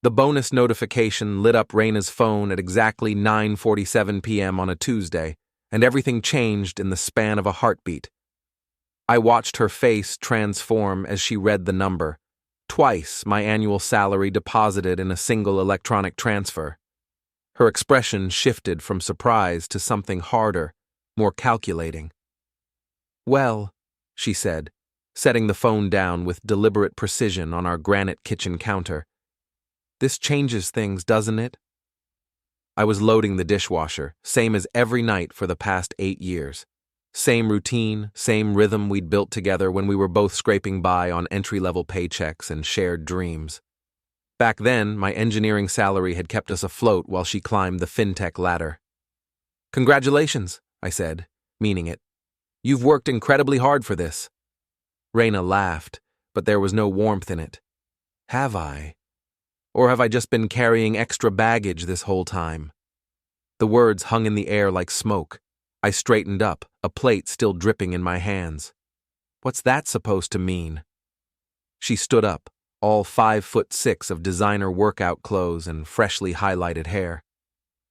The bonus notification lit up Reina's phone at exactly 9:47 p.m. on a Tuesday, and everything changed in the span of a heartbeat. I watched her face transform as she read the number. Twice my annual salary deposited in a single electronic transfer. Her expression shifted from surprise to something harder, more calculating. "Well," she said, setting the phone down with deliberate precision on our granite kitchen counter, "this changes things, doesn't it?" I was loading the dishwasher, same as every night for the past 8 years. Same routine, same rhythm we'd built together when we were both scraping by on entry-level paychecks and shared dreams. Back then, my engineering salary had kept us afloat while she climbed the fintech ladder. "Congratulations," I said, meaning it. "You've worked incredibly hard for this." Reina laughed, but there was no warmth in it. Have I? Or have I just been carrying extra baggage this whole time? The words hung in the air like smoke. I straightened up, a plate still dripping in my hands. What's that supposed to mean? She stood up, all 5'6" of designer workout clothes and freshly highlighted hair.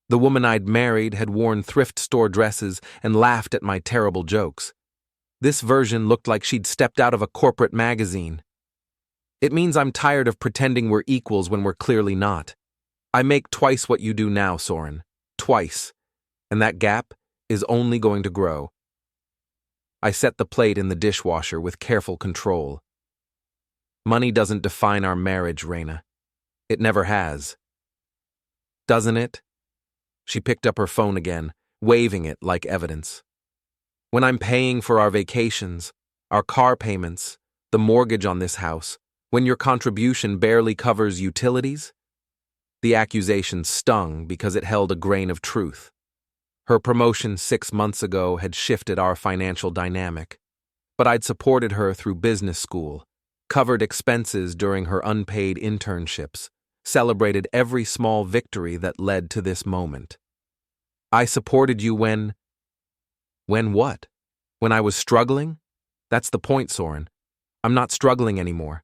The woman I'd married had worn thrift store dresses and laughed at my terrible jokes. This version looked like she'd stepped out of a corporate magazine. "It means I'm tired of pretending we're equals when we're clearly not. I make twice what you do now, Soren. Twice. And that gap is only going to grow." I set the plate in the dishwasher with careful control. "Money doesn't define our marriage, Reina. It never has." "Doesn't it?" She picked up her phone again, waving it like evidence. "When I'm paying for our vacations, our car payments, the mortgage on this house, when your contribution barely covers utilities?" The accusation stung because it held a grain of truth. Her promotion 6 months ago had shifted our financial dynamic, but I'd supported her through business school, covered expenses during her unpaid internships, celebrated every small victory that led to this moment. "I supported you when..." "When what? When I was struggling?" "That's the point, Soren. I'm not struggling anymore.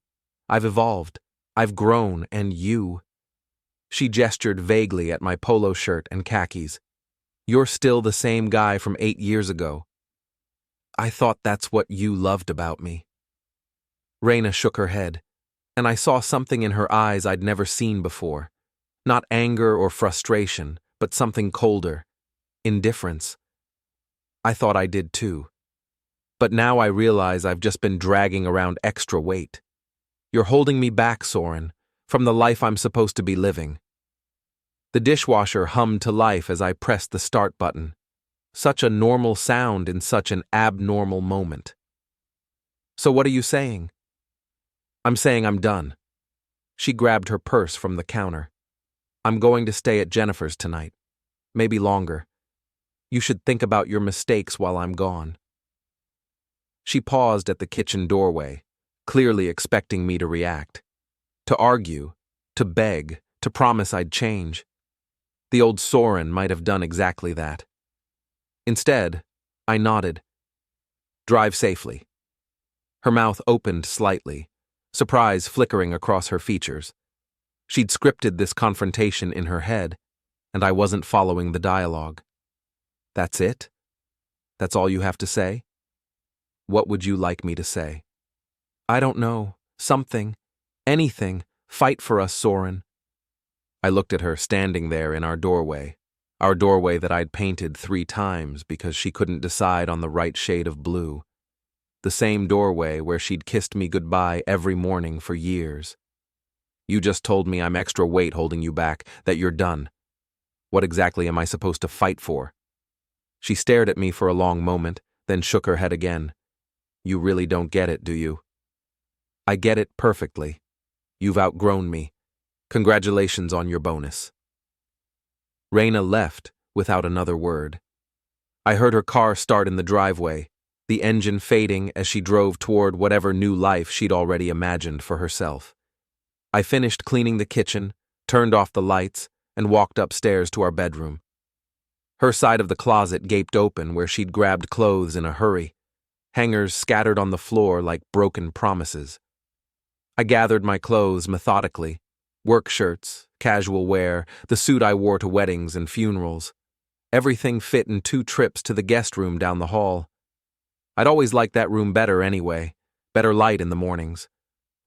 I've evolved. I've grown, and you..." She gestured vaguely at my polo shirt and khakis. "You're still the same guy from 8 years ago." "I thought that's what you loved about me." Reina shook her head, and I saw something in her eyes I'd never seen before. Not anger or frustration, but something colder. Indifference. I thought I did too. But now I realize I've just been dragging around extra weight. You're holding me back, Soren, from the life I'm supposed to be living. The dishwasher hummed to life as I pressed the start button. Such a normal sound in such an abnormal moment. "So what are you saying?" "I'm saying I'm done." She grabbed her purse from the counter. "I'm going to stay at Jennifer's tonight. Maybe longer. You should think about your mistakes while I'm gone." She paused at the kitchen doorway, clearly expecting me to react. To argue, to beg, to promise I'd change. The old Soren might have done exactly that. Instead, I nodded. "Drive safely." Her mouth opened slightly, surprise flickering across her features. She'd scripted this confrontation in her head, and I wasn't following the dialogue. "That's it? That's all you have to say?" "What would you like me to say?" "I don't know. Something. Anything. Fight for us, Soren." I looked at her standing there in our doorway that I'd painted 3 times because she couldn't decide on the right shade of blue. The same doorway where she'd kissed me goodbye every morning for years. "You just told me I'm extra weight holding you back, that you're done. What exactly am I supposed to fight for?" She stared at me for a long moment, then shook her head again. "You really don't get it, do you?" "I get it perfectly. You've outgrown me. Congratulations on your bonus." Reina left without another word. I heard her car start in the driveway, the engine fading as she drove toward whatever new life she'd already imagined for herself. I finished cleaning the kitchen, turned off the lights, and walked upstairs to our bedroom. Her side of the closet gaped open where she'd grabbed clothes in a hurry, hangers scattered on the floor like broken promises. I gathered my clothes methodically, Work shirts, casual wear, the suit I wore to weddings and funerals. Everything fit in 2 trips to the guest room down the hall. I'd always liked that room better anyway, better light in the mornings.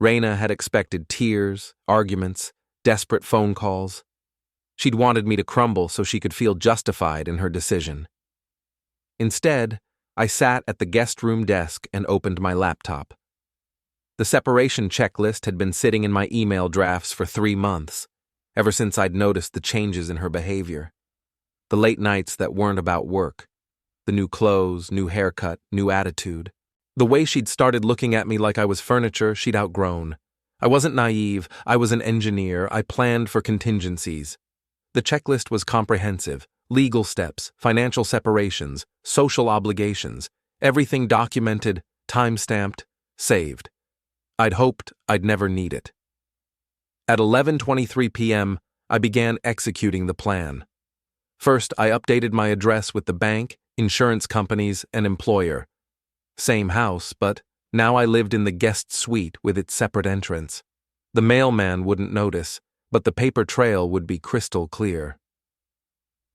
Reina had expected tears, arguments, desperate phone calls. She'd wanted me to crumble so she could feel justified in her decision. Instead, I sat at the guest room desk and opened my laptop. The separation checklist had been sitting in my email drafts for 3 months, ever since I'd noticed the changes in her behavior. The late nights that weren't about work. The new clothes, new haircut, new attitude. The way she'd started looking at me like I was furniture she'd outgrown. I wasn't naive, I was an engineer, I planned for contingencies. The checklist was comprehensive. Legal steps, financial separations, social obligations, everything documented, time-stamped, saved. I'd hoped I'd never need it. At 11:23 p.m., I began executing the plan. First, I updated my address with the bank, insurance companies, and employer. Same house, but now I lived in the guest suite with its separate entrance. The mailman wouldn't notice, but the paper trail would be crystal clear.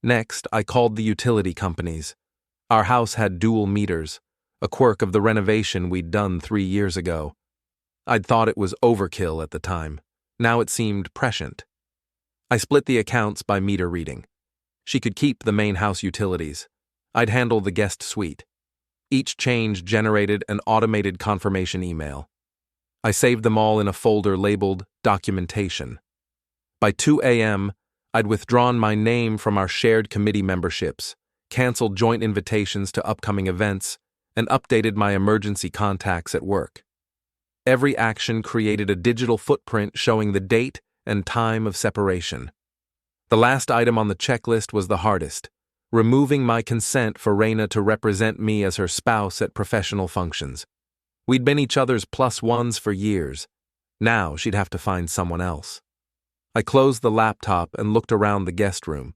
Next, I called the utility companies. Our house had dual meters, a quirk of the renovation we'd done 3 years ago. I'd thought it was overkill at the time. Now it seemed prescient. I split the accounts by meter reading. She could keep the main house utilities. I'd handle the guest suite. Each change generated an automated confirmation email. I saved them all in a folder labeled Documentation. By 2 a.m., I'd withdrawn my name from our shared committee memberships, canceled joint invitations to upcoming events, and updated my emergency contacts at work. Every action created a digital footprint showing the date and time of separation. The last item on the checklist was the hardest, removing my consent for Reina to represent me as her spouse at professional functions. We'd been each other's +1s for years. Now she'd have to find someone else. I closed the laptop and looked around the guest room.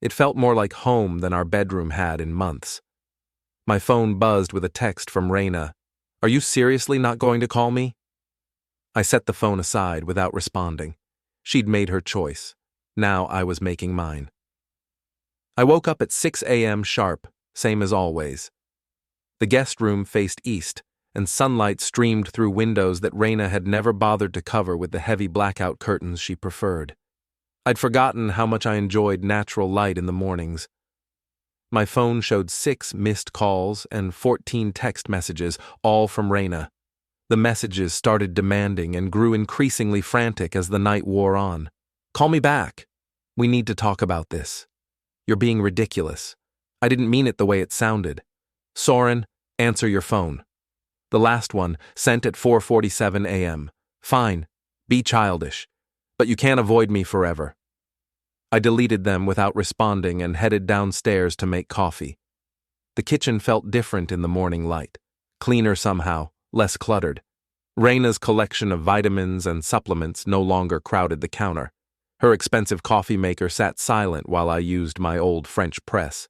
It felt more like home than our bedroom had in months. My phone buzzed with a text from Reina. "Are you seriously not going to call me?" I set the phone aside without responding. She'd made her choice. Now I was making mine. I woke up at 6 a.m. sharp, same as always. The guest room faced east, and sunlight streamed through windows that Reina had never bothered to cover with the heavy blackout curtains she preferred. I'd forgotten how much I enjoyed natural light in the mornings. My phone showed 6 missed calls and 14 text messages, all from Reina. The messages started demanding and grew increasingly frantic as the night wore on. "Call me back. We need to talk about this. You're being ridiculous. I didn't mean it the way it sounded. Soren, answer your phone." The last one, sent at 4:47 a.m. "Fine, be childish, but you can't avoid me forever." I deleted them without responding and headed downstairs to make coffee. The kitchen felt different in the morning light, cleaner somehow, less cluttered. Reina's collection of vitamins and supplements no longer crowded the counter. Her expensive coffee maker sat silent while I used my old French press.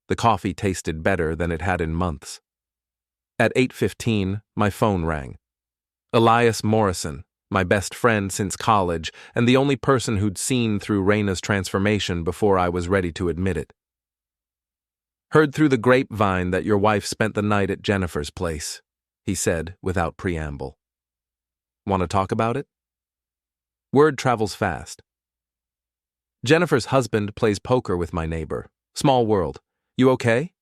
The coffee tasted better than it had in months. At 8:15, my phone rang. Elias Morrison, my best friend since college and the only person who'd seen through Reina's transformation before I was ready to admit it. "Heard through the grapevine that your wife spent the night at Jennifer's place," he said without preamble. "Want to talk about it?" Word travels fast. "Jennifer's husband plays poker with my neighbor. Small world. You okay?"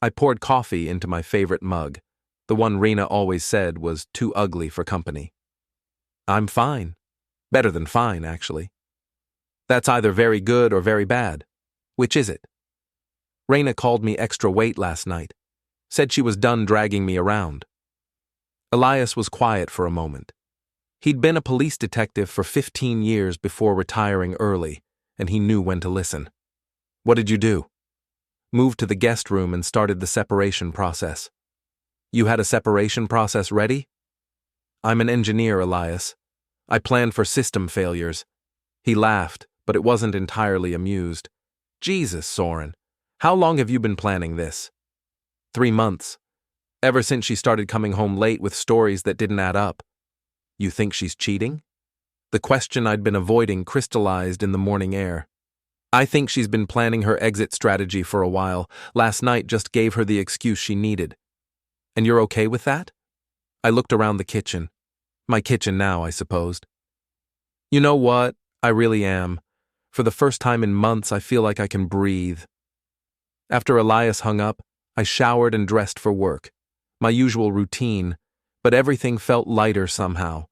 I poured coffee into my favorite mug, the one Reina always said was too ugly for company. "I'm fine. Better than fine, actually." "That's either very good or very bad. Which is it?" "Reina called me extra weight last night. Said she was done dragging me around." Elias was quiet for a moment. He'd been a police detective for 15 years before retiring early, and he knew when to listen. "What did you do?" "Moved to the guest room and started the separation process." "You had a separation process ready?" "I'm an engineer, Elias. I planned for system failures." He laughed, but it wasn't entirely amused. "Jesus, Soren, how long have you been planning this?" 3 months. Ever since she started coming home late with stories that didn't add up." "You think she's cheating?" The question I'd been avoiding crystallized in the morning air. I think she's been planning her exit strategy for a while. Last night just gave her the excuse she needed. And you're okay with that? I looked around the kitchen. My kitchen now, I supposed. You know what? I really am. For the first time in months, I feel like I can breathe. After Elias hung up, I showered and dressed for work. My usual routine, but everything felt lighter somehow.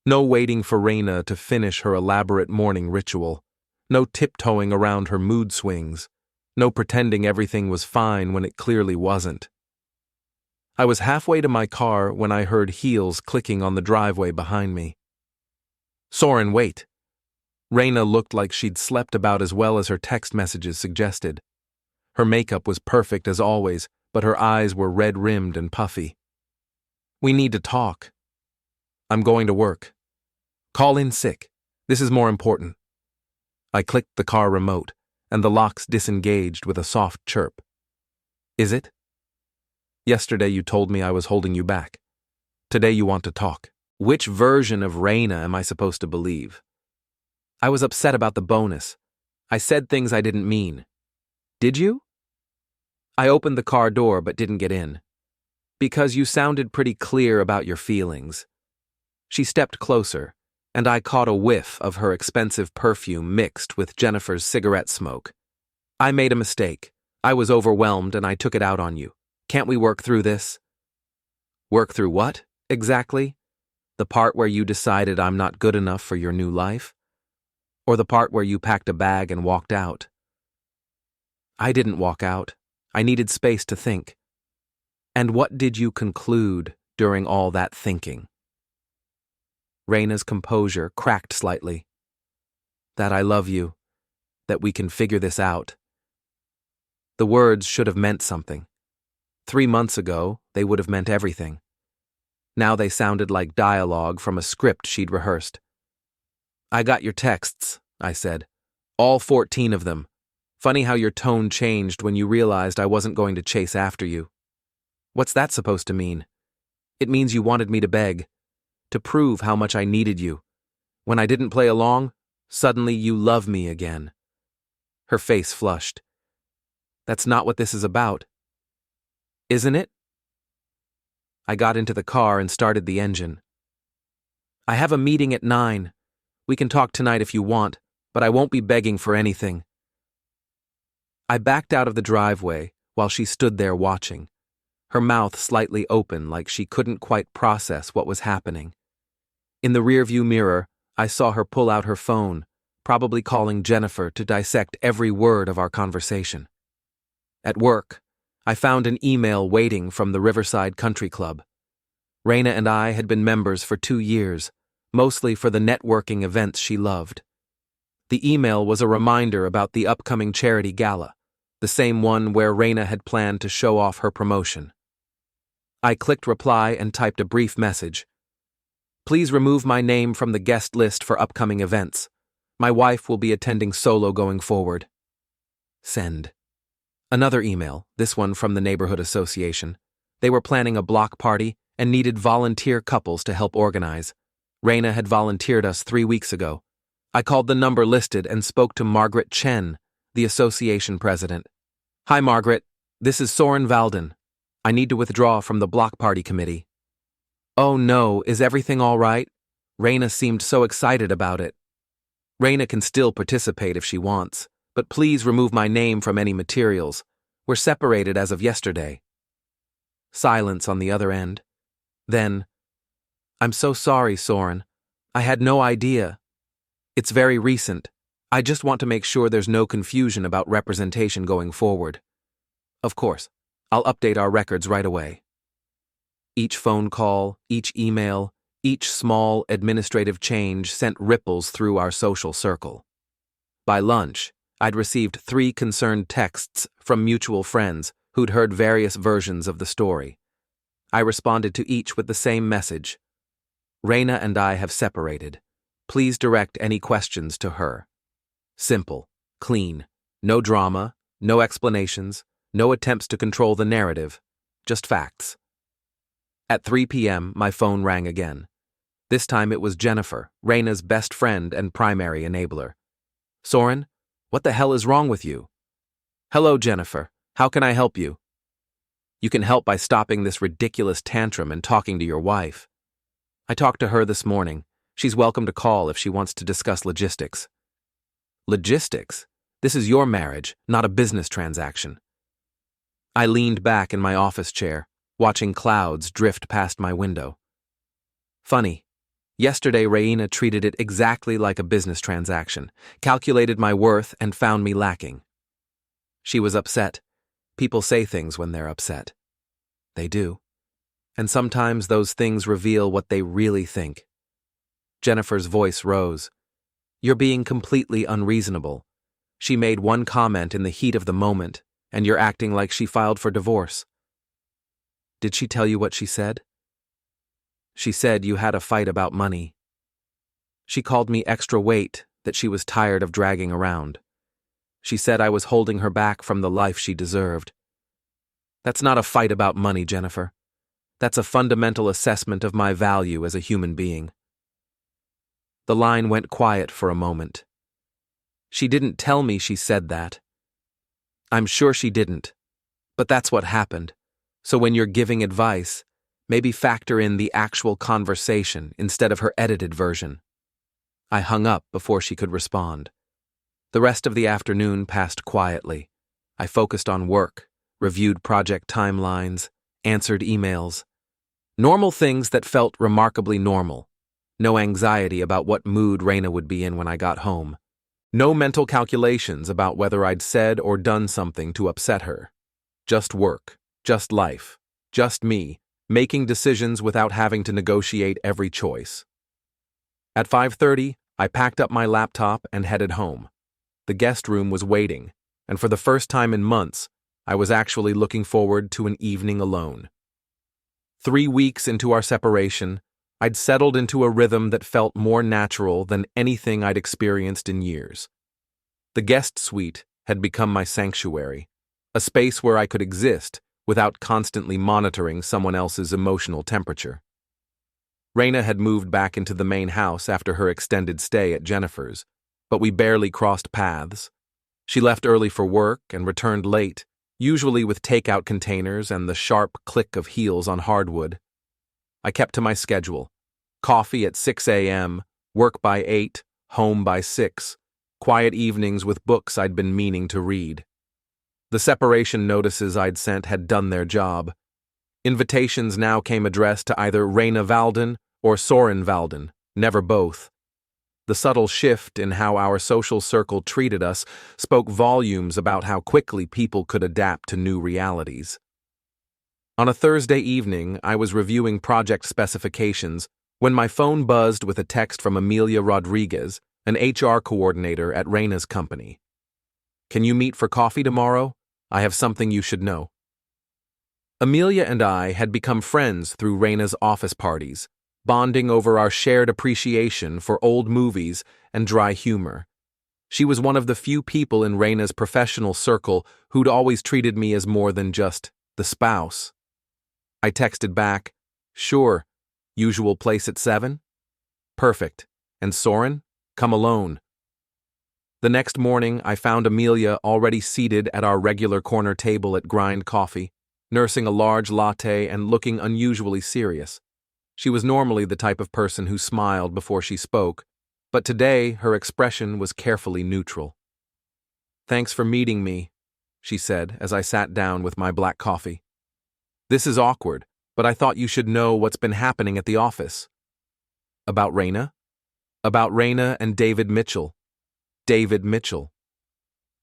No waiting for Reina to finish her elaborate morning ritual. No tiptoeing around her mood swings. No pretending everything was fine when it clearly wasn't. I was halfway to my car when I heard heels clicking on the driveway behind me. Soren, wait. Reina looked like she'd slept about as well as her text messages suggested. Her makeup was perfect as always, but her eyes were red-rimmed and puffy. We need to talk. I'm going to work. Call in sick. This is more important. I clicked the car remote, and the locks disengaged with a soft chirp. Is it? Yesterday you told me I was holding you back. Today you want to talk. Which version of Reina am I supposed to believe? I was upset about the bonus. I said things I didn't mean. Did you? I opened the car door but didn't get in. Because you sounded pretty clear about your feelings. She stepped closer, and I caught a whiff of her expensive perfume mixed with Jennifer's cigarette smoke. I made a mistake. I was overwhelmed and I took it out on you. Can't we work through this? Work through what, exactly? The part where you decided I'm not good enough for your new life? Or the part where you packed a bag and walked out? I didn't walk out. I needed space to think. And what did you conclude during all that thinking? Reina's composure cracked slightly. That I love you. That we can figure this out. The words should have meant something. 3 months ago, they would have meant everything. Now they sounded like dialogue from a script she'd rehearsed. I got your texts, I said. All 14 of them. Funny how your tone changed when you realized I wasn't going to chase after you. What's that supposed to mean? It means you wanted me to beg, to prove how much I needed you. When I didn't play along, suddenly you love me again. Her face flushed. That's not what this is about. Isn't it? I got into the car and started the engine. I have a meeting at 9. We can talk tonight if you want, but I won't be begging for anything. I backed out of the driveway while she stood there watching, her mouth slightly open like she couldn't quite process what was happening. In the rearview mirror, I saw her pull out her phone, probably calling Jennifer to dissect every word of our conversation. At work, I found an email waiting from the Riverside Country Club. Reina and I had been members for 2 years, mostly for the networking events she loved. The email was a reminder about the upcoming charity gala, the same one where Reina had planned to show off her promotion. I clicked reply and typed a brief message. Please remove my name from the guest list for upcoming events. My wife will be attending solo going forward. Send. Another email, this one from the neighborhood association. They were planning a block party and needed volunteer couples to help organize. Reina had volunteered us 3 weeks ago. I called the number listed and spoke to Margaret Chen, the association president. Hi, Margaret. This is Soren Valden. I need to withdraw from the block party committee. Oh no, is everything all right? Reina seemed so excited about it. Reina can still participate if she wants, but please remove my name from any materials. We're separated as of yesterday. Silence on the other end. Then, I'm so sorry, Soren. I had no idea. It's very recent. I just want to make sure there's no confusion about representation going forward. Of course, I'll update our records right away. Each phone call, each email, each small administrative change sent ripples through our social circle. By lunch, I'd received 3 concerned texts from mutual friends who'd heard various versions of the story. I responded to each with the same message. Reina and I have separated. Please direct any questions to her. Simple, clean, no drama, no explanations, no attempts to control the narrative, just facts. At 3 p.m., my phone rang again. This time it was Jennifer, Reina's best friend and primary enabler. "Soren, what the hell is wrong with you?" "Hello, Jennifer. How can I help you?" "You can help by stopping this ridiculous tantrum and talking to your wife." "I talked to her this morning. She's welcome to call if she wants to discuss logistics." "Logistics? This is your marriage, not a business transaction." I leaned back in my office chair, watching clouds drift past my window. Funny. Yesterday, Reina treated it exactly like a business transaction, calculated my worth, and found me lacking. She was upset. People say things when they're upset. They do. And sometimes those things reveal what they really think. Jennifer's voice rose. "You're being completely unreasonable. She made one comment in the heat of the moment, and you're acting like she filed for divorce." "Did she tell you what she said?" "She said you had a fight about money. She called me extra weight that she was tired of dragging around. She said I was holding her back from the life she deserved." "That's not a fight about money, Jennifer. That's a fundamental assessment of my value as a human being." The line went quiet for a moment. "She didn't tell me she said that." "I'm sure she didn't. But that's what happened. So when you're giving advice, maybe factor in the actual conversation instead of her edited version." I hung up before she could respond. The rest of the afternoon passed quietly. I focused on work, reviewed project timelines, answered emails. Normal things that felt remarkably normal. No anxiety about what mood Reina would be in when I got home. No mental calculations about whether I'd said or done something to upset her. Just work, just life, just me, making decisions without having to negotiate every choice. At 5:30, I packed up my laptop and headed home. The guest room was waiting, and for the first time in months, I was actually looking forward to an evening alone. 3 weeks into our separation, I'd settled into a rhythm that felt more natural than anything I'd experienced in years. The guest suite had become my sanctuary, a space where I could exist without constantly monitoring someone else's emotional temperature. Reina had moved back into the main house after her extended stay at Jennifer's, but we barely crossed paths. She left early for work and returned late, usually with takeout containers and the sharp click of heels on hardwood. I kept to my schedule. Coffee at 6 a.m., work by 8, home by 6, quiet evenings with books I'd been meaning to read. The separation notices I'd sent had done their job. Invitations now came addressed to either Reina Valden or Soren Valden, never both. The subtle shift in how our social circle treated us spoke volumes about how quickly people could adapt to new realities. On a Thursday evening, I was reviewing project specifications when my phone buzzed with a text from Amelia Rodriguez, an HR coordinator at Reina's company. "Can you meet for coffee tomorrow? I have something you should know." Amelia and I had become friends through Reina's office parties, bonding over our shared appreciation for old movies and dry humor. She was one of the few people in Reina's professional circle who'd always treated me as more than just the spouse. I texted back, "Sure. Usual place at 7? Perfect. And Soren? Come alone." The next morning, I found Amelia already seated at our regular corner table at Grind Coffee, nursing a large latte and looking unusually serious. She was normally the type of person who smiled before she spoke, but today her expression was carefully neutral. "Thanks for meeting me," she said as I sat down with my black coffee. "This is awkward, but I thought you should know what's been happening at the office." "About Reina?" "About Reina and David Mitchell." David Mitchell.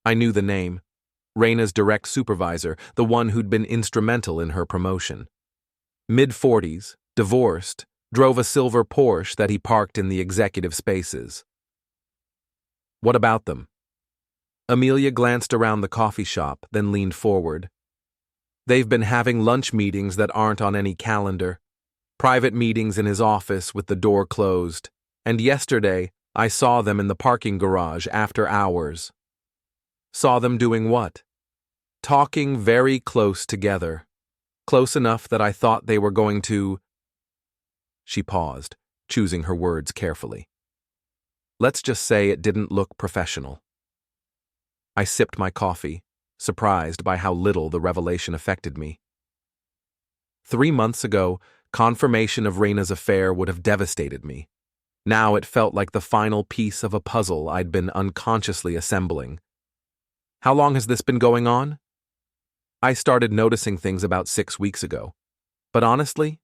I knew the name. Reina's direct supervisor, the one who'd been instrumental in her promotion. Mid-40s, divorced, drove a silver Porsche that he parked in the executive spaces. "What about them?" Amelia glanced around the coffee shop, then leaned forward. "They've been having lunch meetings that aren't on any calendar, private meetings in his office with the door closed, and yesterday I saw them in the parking garage after hours." "Saw them doing what?" "Talking very close together. Close enough that I thought they were going to—" She paused, choosing her words carefully. Let's just say it didn't look professional. I sipped my coffee, surprised by how little the revelation affected me. 3 months ago, confirmation of Reina's affair would have devastated me. Now it felt like the final piece of a puzzle I'd been unconsciously assembling. How long has this been going on? I started noticing things about 6 weeks ago. But honestly,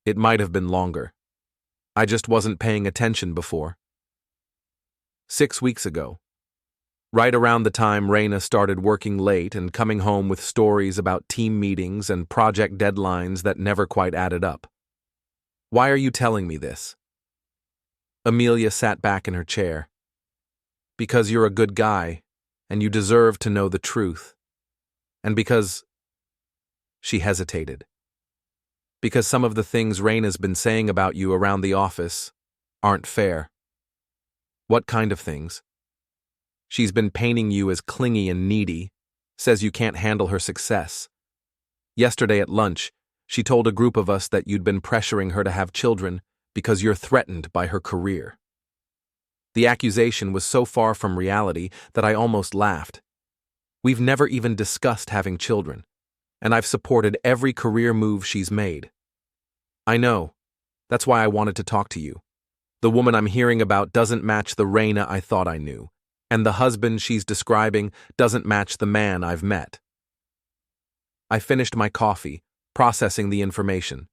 it might have been longer. I just wasn't paying attention before. 6 weeks ago. Right around the time Reina started working late and coming home with stories about team meetings and project deadlines that never quite added up. Why are you telling me this? Amelia sat back in her chair. Because you're a good guy, and you deserve to know the truth. And because... She hesitated. Because some of the things Reina's been saying about you around the office aren't fair. What kind of things? She's been painting you as clingy and needy, says you can't handle her success. Yesterday at lunch, she told a group of us that you'd been pressuring her to have children because you're threatened by her career. The accusation was so far from reality that I almost laughed. We've never even discussed having children, and I've supported every career move she's made. I know. That's why I wanted to talk to you. The woman I'm hearing about doesn't match the Reina I thought I knew, and the husband she's describing doesn't match the man I've met. I finished my coffee, processing the information.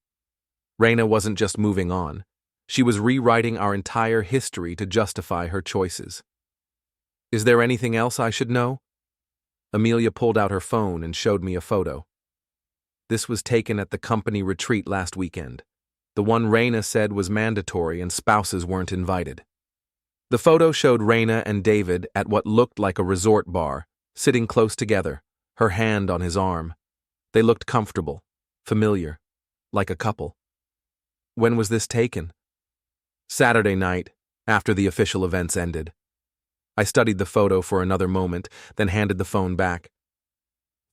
Reina wasn't just moving on. She was rewriting our entire history to justify her choices. Is there anything else I should know? Amelia pulled out her phone and showed me a photo. This was taken at the company retreat last weekend. The one Reina said was mandatory and spouses weren't invited. The photo showed Reina and David at what looked like a resort bar, sitting close together, her hand on his arm. They looked comfortable, familiar, like a couple. When was this taken? Saturday night, after the official events ended. I studied the photo for another moment, then handed the phone back.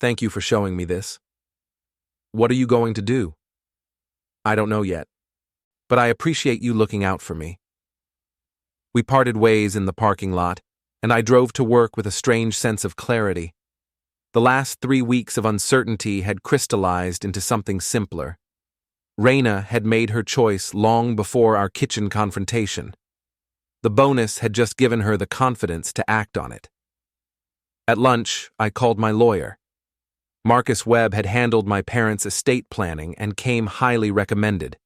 Thank you for showing me this. What are you going to do? I don't know yet, but I appreciate you looking out for me. We parted ways in the parking lot, and I drove to work with a strange sense of clarity. The last 3 weeks of uncertainty had crystallized into something simpler. Reina had made her choice long before our kitchen confrontation. The bonus had just given her the confidence to act on it. At lunch, I called my lawyer. Marcus Webb had handled my parents' estate planning and came highly recommended.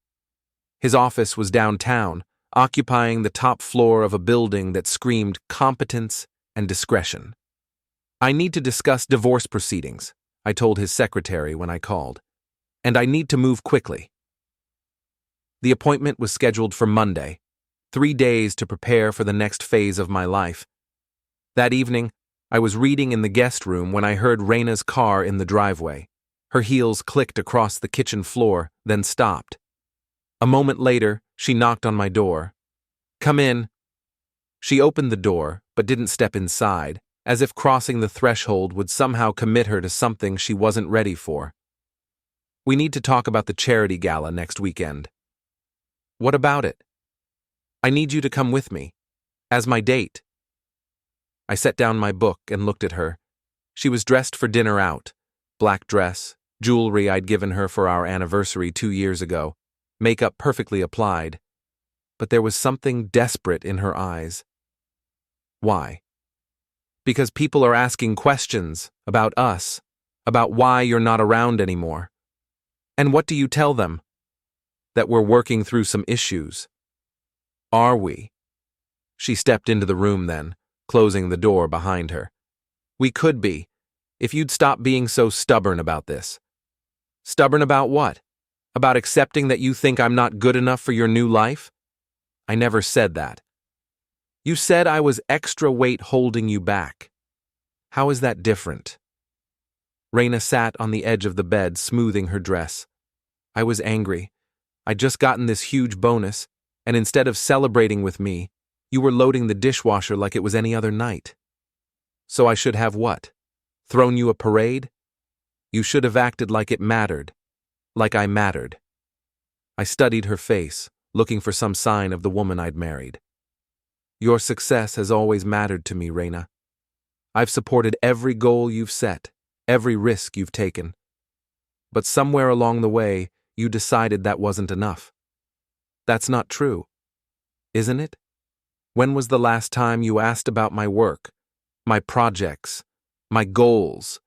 His office was downtown, occupying the top floor of a building that screamed competence and discretion. I need to discuss divorce proceedings, I told his secretary when I called, and I need to move quickly. The appointment was scheduled for Monday, 3 days to prepare for the next phase of my life. That evening, I was reading in the guest room when I heard Reina's car in the driveway. Her heels clicked across the kitchen floor, then stopped. A moment later, she knocked on my door. Come in. She opened the door, but didn't step inside, as if crossing the threshold would somehow commit her to something she wasn't ready for. We need to talk about the charity gala next weekend. What about it? I need you to come with me, as my date. I set down my book and looked at her. She was dressed for dinner out, black dress, jewelry I'd given her for our anniversary 2 years ago, makeup perfectly applied. But there was something desperate in her eyes. Why? Because people are asking questions about us, about why you're not around anymore. And what do you tell them? That we're working through some issues. Are we? She stepped into the room then, closing the door behind her. We could be, if you'd stop being so stubborn about this. Stubborn about what? About accepting that you think I'm not good enough for your new life? I never said that. You said I was extra weight holding you back. How is that different? Reina sat on the edge of the bed, smoothing her dress. I was angry. I'd just gotten this huge bonus, and instead of celebrating with me, you were loading the dishwasher like it was any other night. So I should have what? Thrown you a parade? You should have acted like it mattered. Like I mattered. I studied her face, looking for some sign of the woman I'd married. Your success has always mattered to me, Reina. I've supported every goal you've set, every risk you've taken. But somewhere along the way, you decided that wasn't enough. That's not true, isn't it? When was the last time you asked about my work, my projects, my goals?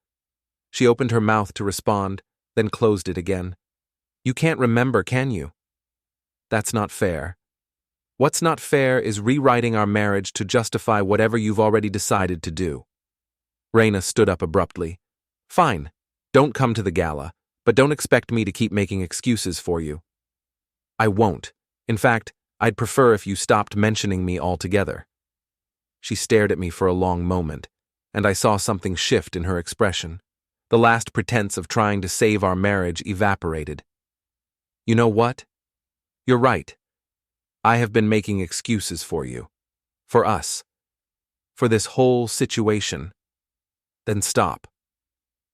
She opened her mouth to respond, then closed it again. You can't remember, can you? That's not fair. What's not fair is rewriting our marriage to justify whatever you've already decided to do. Reina stood up abruptly. Fine, don't come to the gala, but don't expect me to keep making excuses for you. I won't. In fact, I'd prefer if you stopped mentioning me altogether. She stared at me for a long moment, and I saw something shift in her expression. The last pretense of trying to save our marriage evaporated. You know what? You're right. I have been making excuses for you. For us. For this whole situation. Then stop.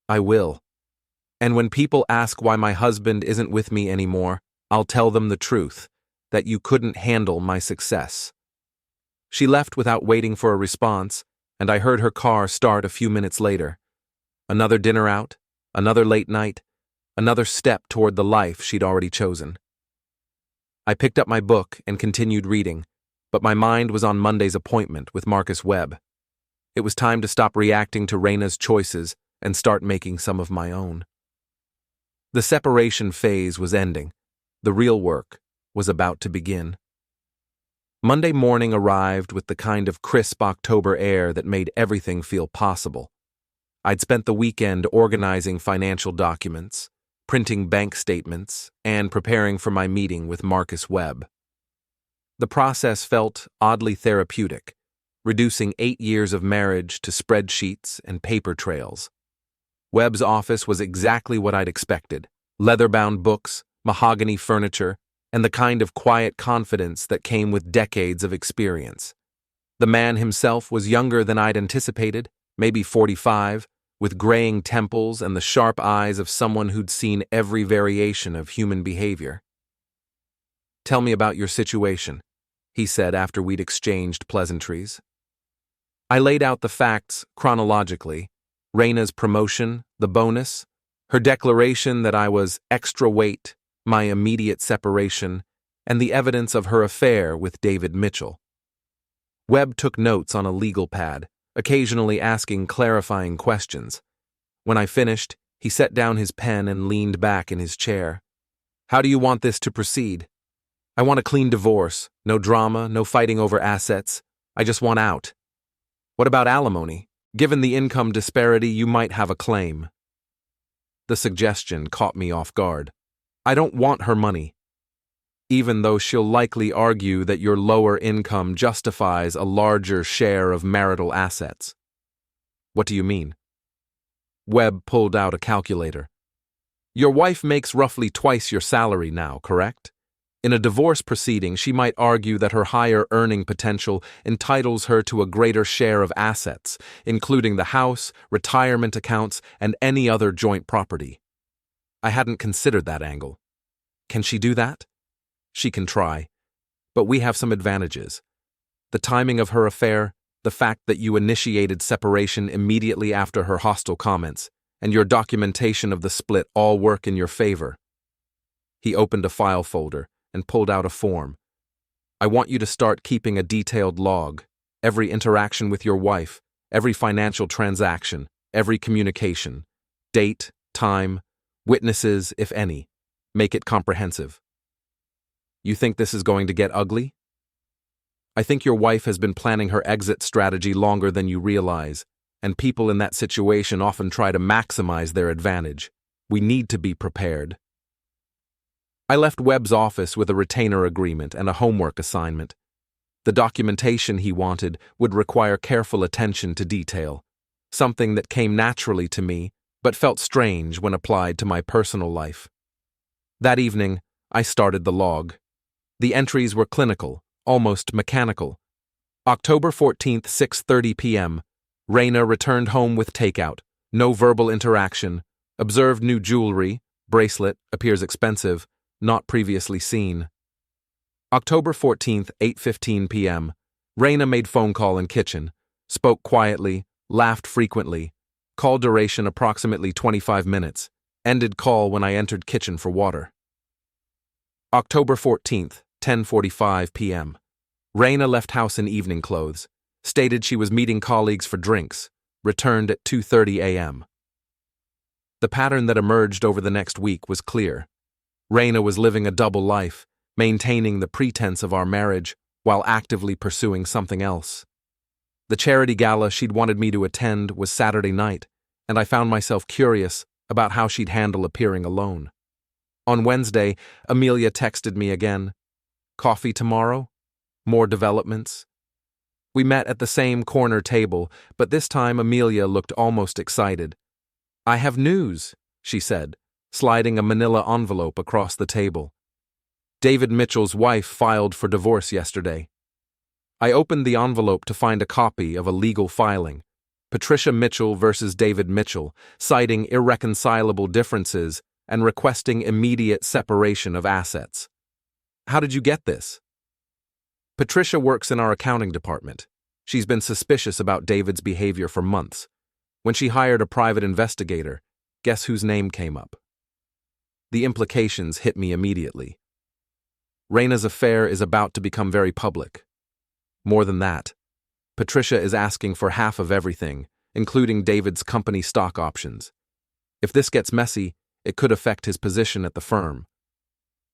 I will. And when people ask why my husband isn't with me anymore, I'll tell them the truth, that you couldn't handle my success. She left without waiting for a response, and I heard her car start a few minutes later. Another dinner out, another late night, another step toward the life she'd already chosen. I picked up my book and continued reading, but my mind was on Monday's appointment with Marcus Webb. It was time to stop reacting to Reina's choices and start making some of my own. The separation phase was ending. The real work was about to begin. Monday morning arrived with the kind of crisp October air that made everything feel possible. I'd spent the weekend organizing financial documents, printing bank statements, and preparing for my meeting with Marcus Webb. The process felt oddly therapeutic, reducing 8 years of marriage to spreadsheets and paper trails. Webb's office was exactly what I'd expected: leather-bound books, mahogany furniture, and the kind of quiet confidence that came with decades of experience. The man himself was younger than I'd anticipated, maybe 45, with graying temples and the sharp eyes of someone who'd seen every variation of human behavior. Tell me about your situation, he said after we'd exchanged pleasantries. I laid out the facts chronologically: Reina's promotion, the bonus, her declaration that I was extra weight, my immediate separation, and the evidence of her affair with David Mitchell. Webb took notes on a legal pad, occasionally asking clarifying questions. When I finished, he set down his pen and leaned back in his chair. How do you want this to proceed? I want a clean divorce, no drama, no fighting over assets. I just want out. What about alimony? Given the income disparity, you might have a claim. The suggestion caught me off guard. I don't want her money. Even though she'll likely argue that your lower income justifies a larger share of marital assets. What do you mean? Webb pulled out a calculator. Your wife makes roughly twice your salary now, correct? In a divorce proceeding, she might argue that her higher earning potential entitles her to a greater share of assets, including the house, retirement accounts, and any other joint property. I hadn't considered that angle. Can she do that? She can try. But we have some advantages. The timing of her affair, the fact that you initiated separation immediately after her hostile comments, and your documentation of the split all work in your favor. He opened a file folder and pulled out a form. I want you to start keeping a detailed log, every interaction with your wife, every financial transaction, every communication, date, time, witnesses, if any. Make it comprehensive. You think this is going to get ugly? I think your wife has been planning her exit strategy longer than you realize, and people in that situation often try to maximize their advantage. We need to be prepared. I left Webb's office with a retainer agreement and a homework assignment. The documentation he wanted would require careful attention to detail, something that came naturally to me but felt strange when applied to my personal life. That evening, I started the log. The entries were clinical, almost mechanical. October 14th, 6:30 p.m. Reina returned home with takeout. No verbal interaction. Observed new jewelry. Bracelet. Appears expensive. Not previously seen. October 14th, 8:15 p.m. Reina made phone call in kitchen, spoke quietly, laughed frequently, call duration approximately 25 minutes, ended call when I entered kitchen for water. October 14th, 10:45 p.m. Reina left house in evening clothes, stated she was meeting colleagues for drinks, returned at 2:30 a.m. The pattern that emerged over the next week was clear. Reina was living a double life, maintaining the pretense of our marriage while actively pursuing something else. The charity gala she'd wanted me to attend was Saturday night, and I found myself curious about how she'd handle appearing alone. On Wednesday, Amelia texted me again. Coffee tomorrow? More developments? We met at the same corner table, but this time Amelia looked almost excited. I have news, she said, sliding a manila envelope across the table. David Mitchell's wife filed for divorce yesterday. I opened the envelope to find a copy of a legal filing, Patricia Mitchell versus David Mitchell, citing irreconcilable differences and requesting immediate separation of assets. How did you get this? Patricia works in our accounting department. She's been suspicious about David's behavior for months. When she hired a private investigator, guess whose name came up? The implications hit me immediately. Reina's affair is about to become very public. More than that, Patricia is asking for half of everything, including David's company stock options. If this gets messy, it could affect his position at the firm.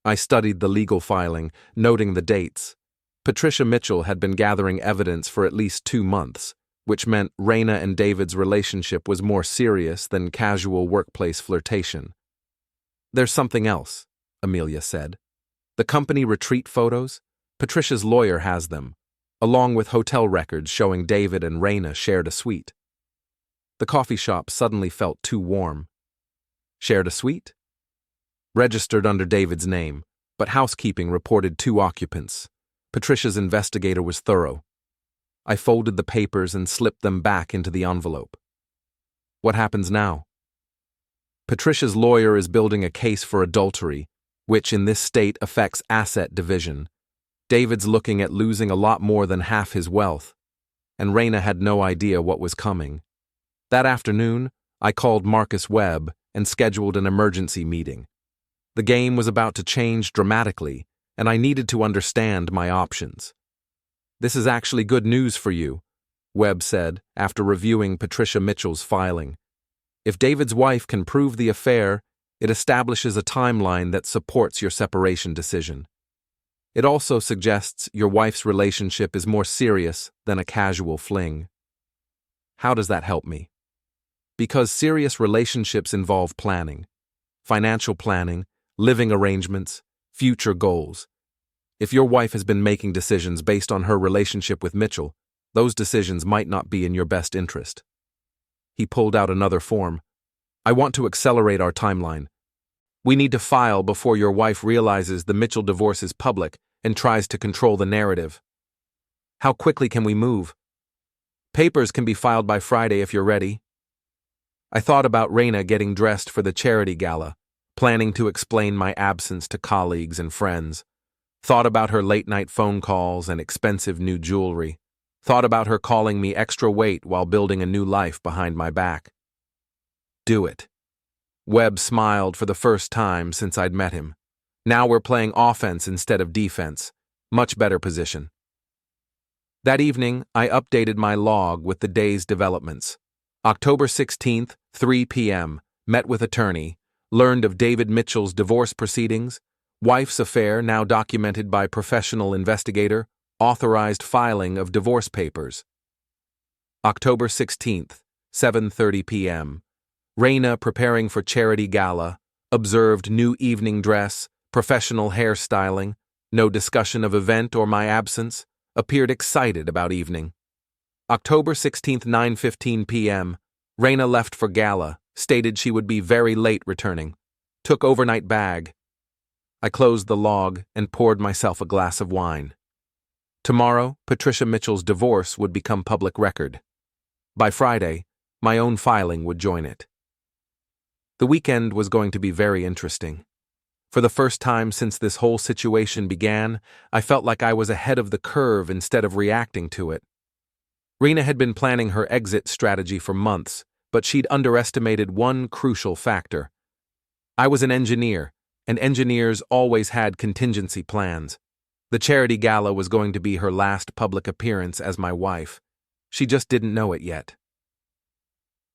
I studied the legal filing, noting the dates. Patricia Mitchell had been gathering evidence for at least 2 months, which meant Reina and David's relationship was more serious than casual workplace flirtation. There's something else, Amelia said. The company retreat photos? Patricia's lawyer has them, along with hotel records showing David and Reina shared a suite. The coffee shop suddenly felt too warm. Shared a suite? Registered under David's name, but housekeeping reported 2 occupants. Patricia's investigator was thorough. I folded the papers and slipped them back into the envelope. What happens now? Patricia's lawyer is building a case for adultery, which in this state affects asset division. David's looking at losing a lot more than half his wealth, and Reina had no idea what was coming. That afternoon, I called Marcus Webb and scheduled an emergency meeting. The game was about to change dramatically, and I needed to understand my options. This is actually good news for you, Webb said after reviewing Patricia Mitchell's filing. If David's wife can prove the affair, it establishes a timeline that supports your separation decision. It also suggests your wife's relationship is more serious than a casual fling. How does that help me? Because serious relationships involve planning, financial planning, living arrangements, future goals. If your wife has been making decisions based on her relationship with Mitchell, those decisions might not be in your best interest. He pulled out another form. I want to accelerate our timeline. We need to file before your wife realizes the Mitchell divorce is public and tries to control the narrative. How quickly can we move? Papers can be filed by Friday if you're ready. I thought about Reina getting dressed for the charity gala, planning to explain my absence to colleagues and friends. Thought about her late-night phone calls and expensive new jewelry. Thought about her calling me extra weight while building a new life behind my back. Do it. Webb smiled for the first time since I'd met him. Now we're playing offense instead of defense. Much better position. That evening, I updated my log with the day's developments. October 16th, 3 p.m., met with attorney, learned of David Mitchell's divorce proceedings, wife's affair now documented by professional investigator, authorized filing of divorce papers. October 16th, 7:30 p.m., Reina preparing for charity gala, observed new evening dress, professional hairstyling, no discussion of event or my absence, appeared excited about evening. October 16th, 9:15 p.m., Reina left for gala, stated she would be very late returning, took overnight bag. I closed the log and poured myself a glass of wine. Tomorrow, Patricia Mitchell's divorce would become public record. By Friday, my own filing would join it. The weekend was going to be very interesting. For the first time since this whole situation began, I felt like I was ahead of the curve instead of reacting to it. Reina had been planning her exit strategy for months, but she'd underestimated one crucial factor. I was an engineer, and engineers always had contingency plans. The charity gala was going to be her last public appearance as my wife. She just didn't know it yet.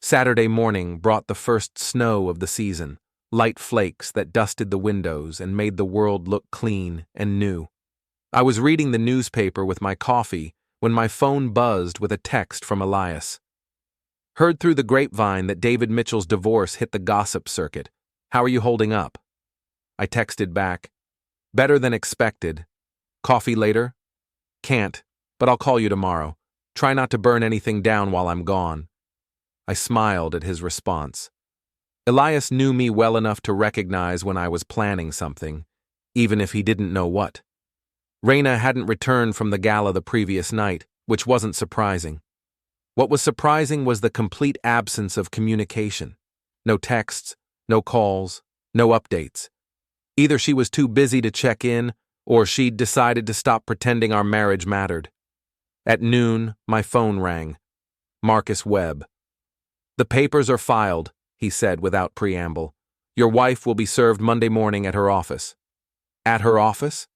Saturday morning brought the first snow of the season, light flakes that dusted the windows and made the world look clean and new. I was reading the newspaper with my coffee when my phone buzzed with a text from Elias. Heard through the grapevine that David Mitchell's divorce hit the gossip circuit. How are you holding up? I texted back. Better than expected. Coffee later? Can't, but I'll call you tomorrow. Try not to burn anything down while I'm gone. I smiled at his response. Elias knew me well enough to recognize when I was planning something, even if he didn't know what. Reina hadn't returned from the gala the previous night, which wasn't surprising. What was surprising was the complete absence of communication. No texts, no calls, no updates. Either she was too busy to check in, or she'd decided to stop pretending our marriage mattered. At noon, my phone rang. Marcus Webb. The papers are filed, he said without preamble. Your wife will be served Monday morning at her office. At her office?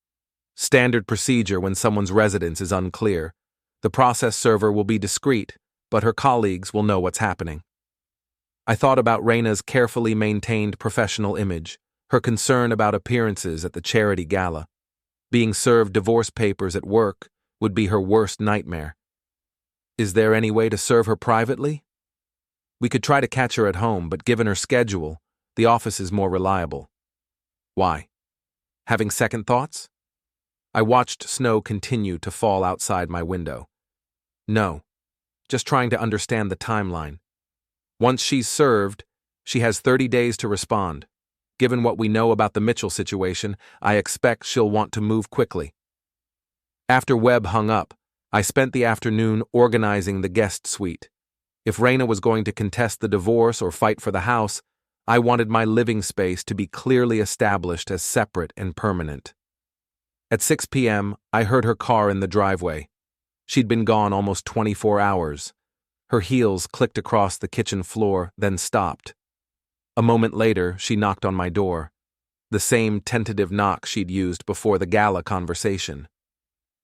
Standard procedure when someone's residence is unclear. The process server will be discreet, but her colleagues will know what's happening. I thought about Reina's carefully maintained professional image, her concern about appearances at the charity gala. Being served divorce papers at work would be her worst nightmare. Is there any way to serve her privately? We could try to catch her at home, but given her schedule, the office is more reliable. Why? Having second thoughts? I watched snow continue to fall outside my window. No, just trying to understand the timeline. Once she's served, she has 30 days to respond. Given what we know about the Mitchell situation, I expect she'll want to move quickly. After Webb hung up, I spent the afternoon organizing the guest suite. If Reina was going to contest the divorce or fight for the house, I wanted my living space to be clearly established as separate and permanent. At 6 p.m., I heard her car in the driveway. She'd been gone almost 24 hours. Her heels clicked across the kitchen floor, then stopped. A moment later, she knocked on my door. The same tentative knock she'd used before the gala conversation.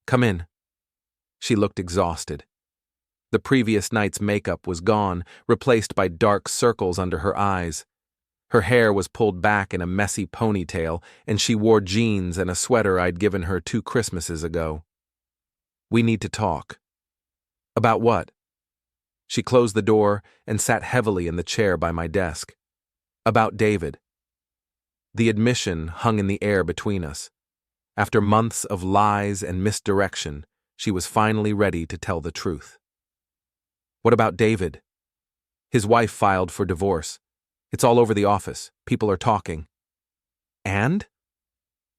Come in. She looked exhausted. The previous night's makeup was gone, replaced by dark circles under her eyes. Her hair was pulled back in a messy ponytail, and she wore jeans and a sweater I'd given her 2 Christmases ago. We need to talk. About what? She closed the door and sat heavily in the chair by my desk. About David. The admission hung in the air between us. After months of lies and misdirection, she was finally ready to tell the truth. What about David? His wife filed for divorce. It's all over the office. People are talking. And?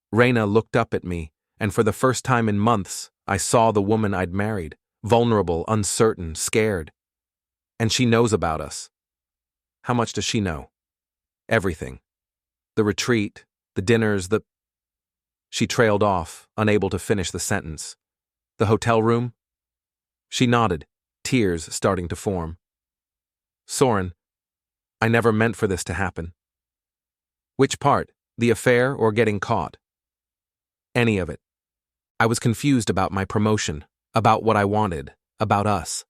Reina looked up at me, and for the first time in months, I saw the woman I'd married, vulnerable, uncertain, scared. And she knows about us. How much does she know? Everything. The retreat, the dinners, She trailed off, unable to finish the sentence. The hotel room? She nodded, tears starting to form. Soren, I never meant for this to happen. Which part? The affair or getting caught? Any of it. I was confused about my promotion, about what I wanted, about us.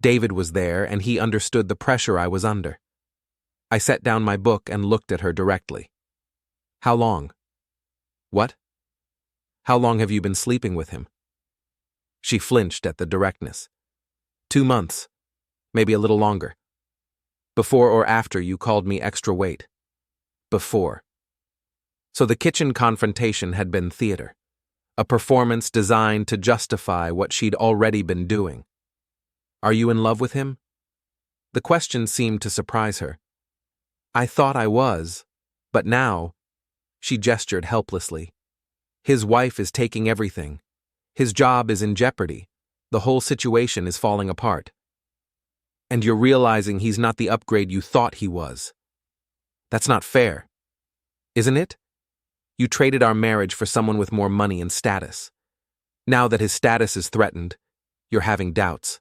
David was there, and he understood the pressure I was under. I set down my book and looked at her directly. How long? What? How long have you been sleeping with him? She flinched at the directness. 2 months, maybe a little longer. Before or after you called me extra weight? Before. So the kitchen confrontation had been theater, a performance designed to justify what she'd already been doing. Are you in love with him? The question seemed to surprise her. I thought I was, but now, she gestured helplessly. His wife is taking everything. His job is in jeopardy. The whole situation is falling apart. And you're realizing he's not the upgrade you thought he was. That's not fair. Isn't it? You traded our marriage for someone with more money and status. Now that his status is threatened, you're having doubts.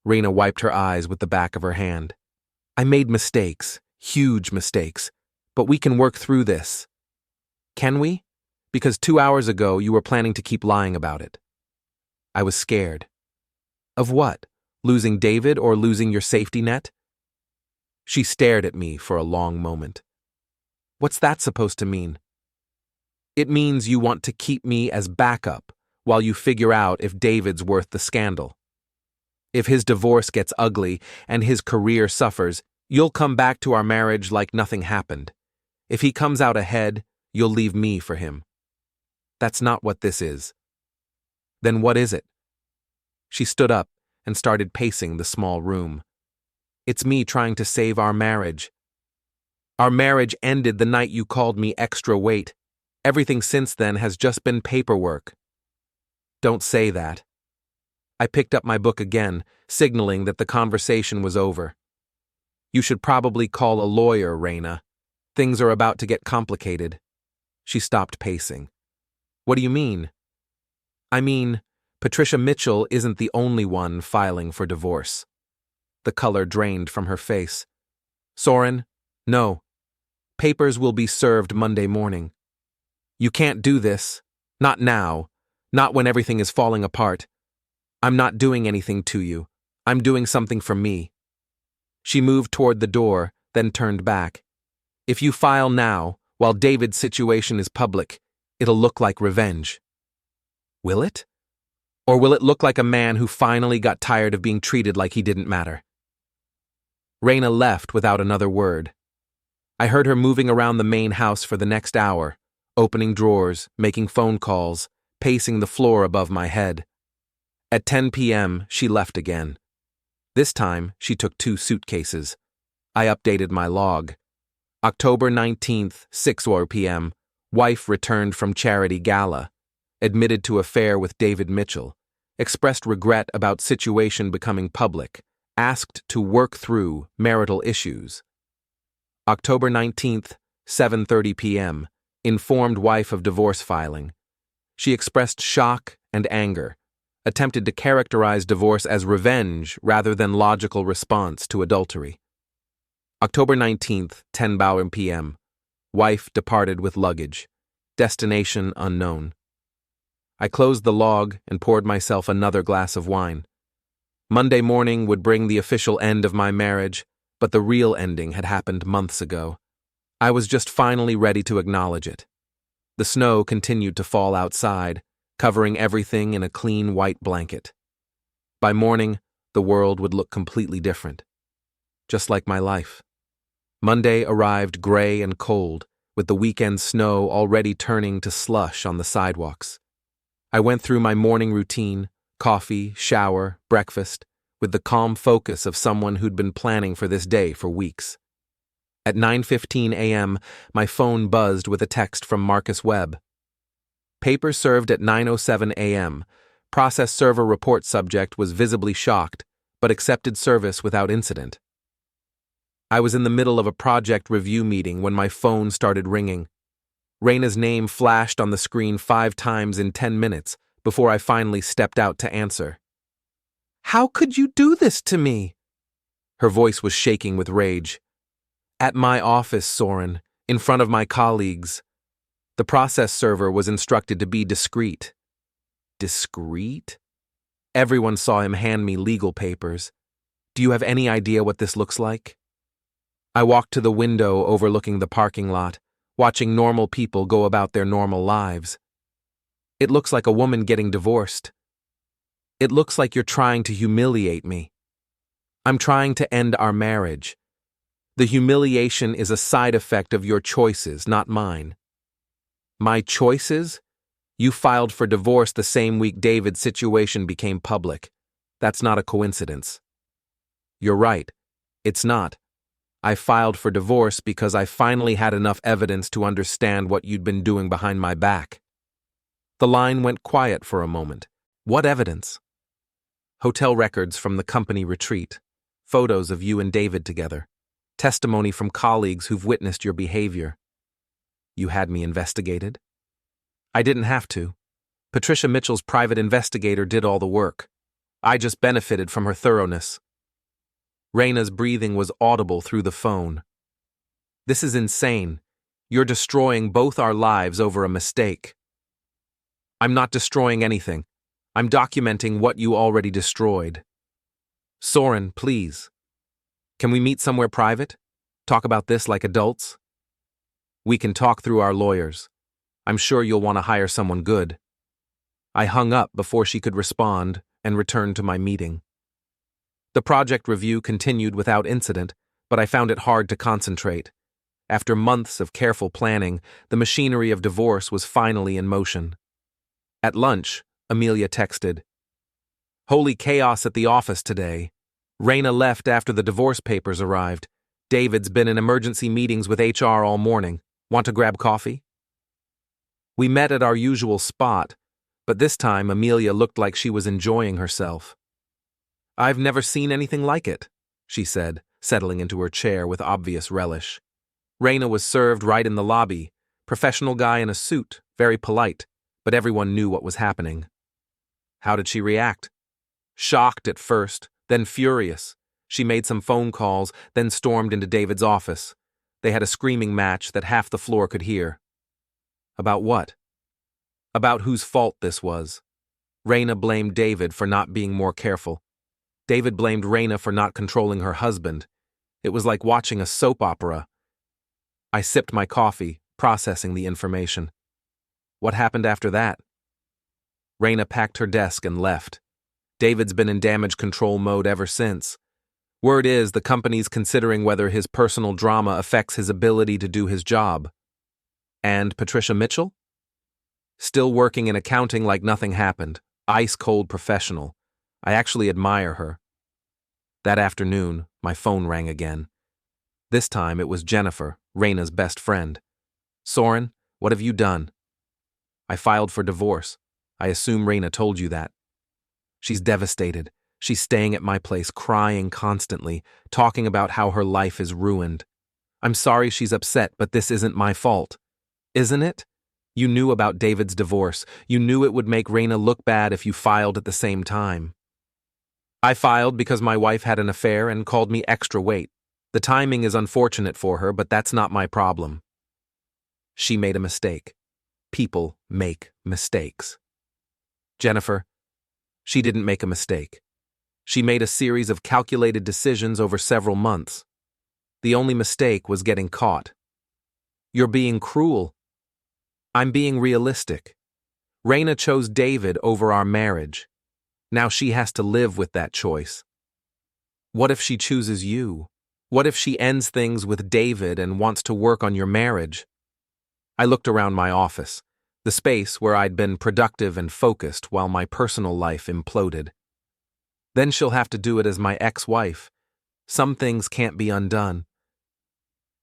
Reina wiped her eyes with the back of her hand. I made mistakes, huge mistakes, but we can work through this. Can we? Because 2 hours ago you were planning to keep lying about it. I was scared. Of what? Losing David or losing your safety net? She stared at me for a long moment. What's that supposed to mean? It means you want to keep me as backup while you figure out if David's worth the scandal. If his divorce gets ugly and his career suffers, you'll come back to our marriage like nothing happened. If he comes out ahead, you'll leave me for him. That's not what this is. Then what is it? She stood up and started pacing the small room. It's me trying to save our marriage. Our marriage ended the night you called me extra weight. Everything since then has just been paperwork. Don't say that. I picked up my book again, signaling that the conversation was over. You should probably call a lawyer, Reina. Things are about to get complicated. She stopped pacing. What do you mean? I mean, Patricia Mitchell isn't the only one filing for divorce. The color drained from her face. Soren, no. Papers will be served Monday morning. You can't do this. Not now. Not when everything is falling apart. I'm not doing anything to you. I'm doing something for me. She moved toward the door, then turned back. If you file now, while David's situation is public, it'll look like revenge. Will it? Or will it look like a man who finally got tired of being treated like he didn't matter? Reina left without another word. I heard her moving around the main house for the next hour, opening drawers, making phone calls, pacing the floor above my head. At 10 p.m., she left again. This time, she took 2 suitcases. I updated my log. October 19th, 6 p.m., wife returned from charity gala, admitted to affair with David Mitchell, expressed regret about situation becoming public, asked to work through marital issues. October 19th, 7:30 p.m., informed wife of divorce filing. She expressed shock and anger, attempted to characterize divorce as revenge rather than logical response to adultery. October 19th, 10 p.m., wife departed with luggage, destination unknown. I closed the log and poured myself another glass of wine. Monday morning would bring the official end of my marriage, but the real ending had happened months ago. I was just finally ready to acknowledge it. The snow continued to fall outside, covering everything in a clean white blanket. By morning, the world would look completely different. Just like my life. Monday arrived gray and cold, with the weekend snow already turning to slush on the sidewalks. I went through my morning routine, coffee, shower, breakfast, with the calm focus of someone who'd been planning for this day for weeks. At 9:15 a.m., my phone buzzed with a text from Marcus Webb. Paper served at 9:07 a.m. Process server report subject was visibly shocked, but accepted service without incident. I was in the middle of a project review meeting when my phone started ringing. Reina's name flashed on the screen 5 times in 10 minutes before I finally stepped out to answer. How could you do this to me? Her voice was shaking with rage. At my office, Soren, in front of my colleagues. The process server was instructed to be discreet. Discreet? Everyone saw him hand me legal papers. Do you have any idea what this looks like? I walked to the window overlooking the parking lot, watching normal people go about their normal lives. It looks like a woman getting divorced. It looks like you're trying to humiliate me. I'm trying to end our marriage. The humiliation is a side effect of your choices, not mine. My choices? You filed for divorce the same week David's situation became public. That's not a coincidence. You're right. It's not. I filed for divorce because I finally had enough evidence to understand what you'd been doing behind my back. The line went quiet for a moment. What evidence? Hotel records from the company retreat, photos of you and David together, testimony from colleagues who've witnessed your behavior. You had me investigated? I didn't have to. Patricia Mitchell's private investigator did all the work. I just benefited from her thoroughness. Reina's breathing was audible through the phone. This is insane. You're destroying both our lives over a mistake. I'm not destroying anything. I'm documenting what you already destroyed. Soren, please. Can we meet somewhere private? Talk about this like adults? We can talk through our lawyers. I'm sure you'll want to hire someone good. I hung up before she could respond and returned to my meeting. The project review continued without incident, but I found it hard to concentrate. After months of careful planning, the machinery of divorce was finally in motion. At lunch, Amelia texted, "Holy chaos at the office today. Reina left after the divorce papers arrived. David's been in emergency meetings with HR all morning. Want to grab coffee?" We met at our usual spot, but this time Amelia looked like she was enjoying herself. "I've never seen anything like it," she said, settling into her chair with obvious relish. Reina was served right in the lobby, professional guy in a suit, very polite, but everyone knew what was happening. How did she react? Shocked at first, then furious. She made some phone calls, then stormed into David's office. They had a screaming match that half the floor could hear. About what? About whose fault this was. Reina blamed David for not being more careful. David blamed Reina for not controlling her husband. It was like watching a soap opera. I sipped my coffee, processing the information. What happened after that? Reina packed her desk and left. David's been in damage control mode ever since. Word is the company's considering whether his personal drama affects his ability to do his job. And Patricia Mitchell? Still working in accounting like nothing happened. Ice-cold professional. I actually admire her. That afternoon, my phone rang again. This time it was Jennifer, Reina's best friend. "Soren, what have you done?" "I filed for divorce. I assume Reina told you that." "She's devastated. She's staying at my place, crying constantly, talking about how her life is ruined. I'm sorry she's upset, but this isn't my fault." "Isn't it? You knew about David's divorce. You knew it would make Reina look bad if you filed at the same time." "I filed because my wife had an affair and called me extra weight. The timing is unfortunate for her, but that's not my problem." She made a mistake. People make mistakes. Jennifer, she didn't make a mistake. She made a series of calculated decisions over several months. The only mistake was getting caught. "You're being cruel." "I'm being realistic. Reina chose David over our marriage. Now she has to live with that choice. What if she chooses you? What if she ends things with David and wants to work on your marriage?" I looked around my office, the space where I'd been productive and focused while my personal life imploded. Then she'll have to do it as my ex-wife. Some things can't be undone.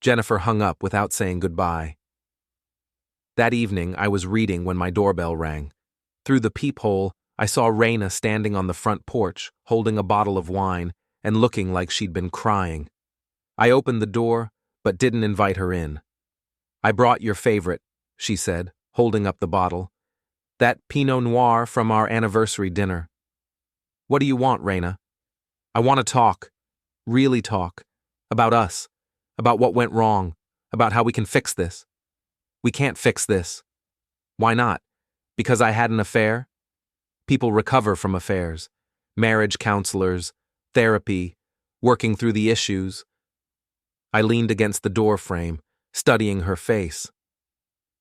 Jennifer hung up without saying goodbye. That evening, I was reading when my doorbell rang. Through the peephole, I saw Reina standing on the front porch, holding a bottle of wine and looking like she'd been crying. I opened the door, but didn't invite her in. "I brought your favorite," she said, holding up the bottle. "That Pinot Noir from our anniversary dinner." "What do you want, Reina?" "I want to talk. Really talk. About us. About what went wrong. About how we can fix this." "We can't fix this." "Why not? Because I had an affair?" People recover from affairs. Marriage counselors, therapy, working through the issues. I leaned against the door frame, studying her face.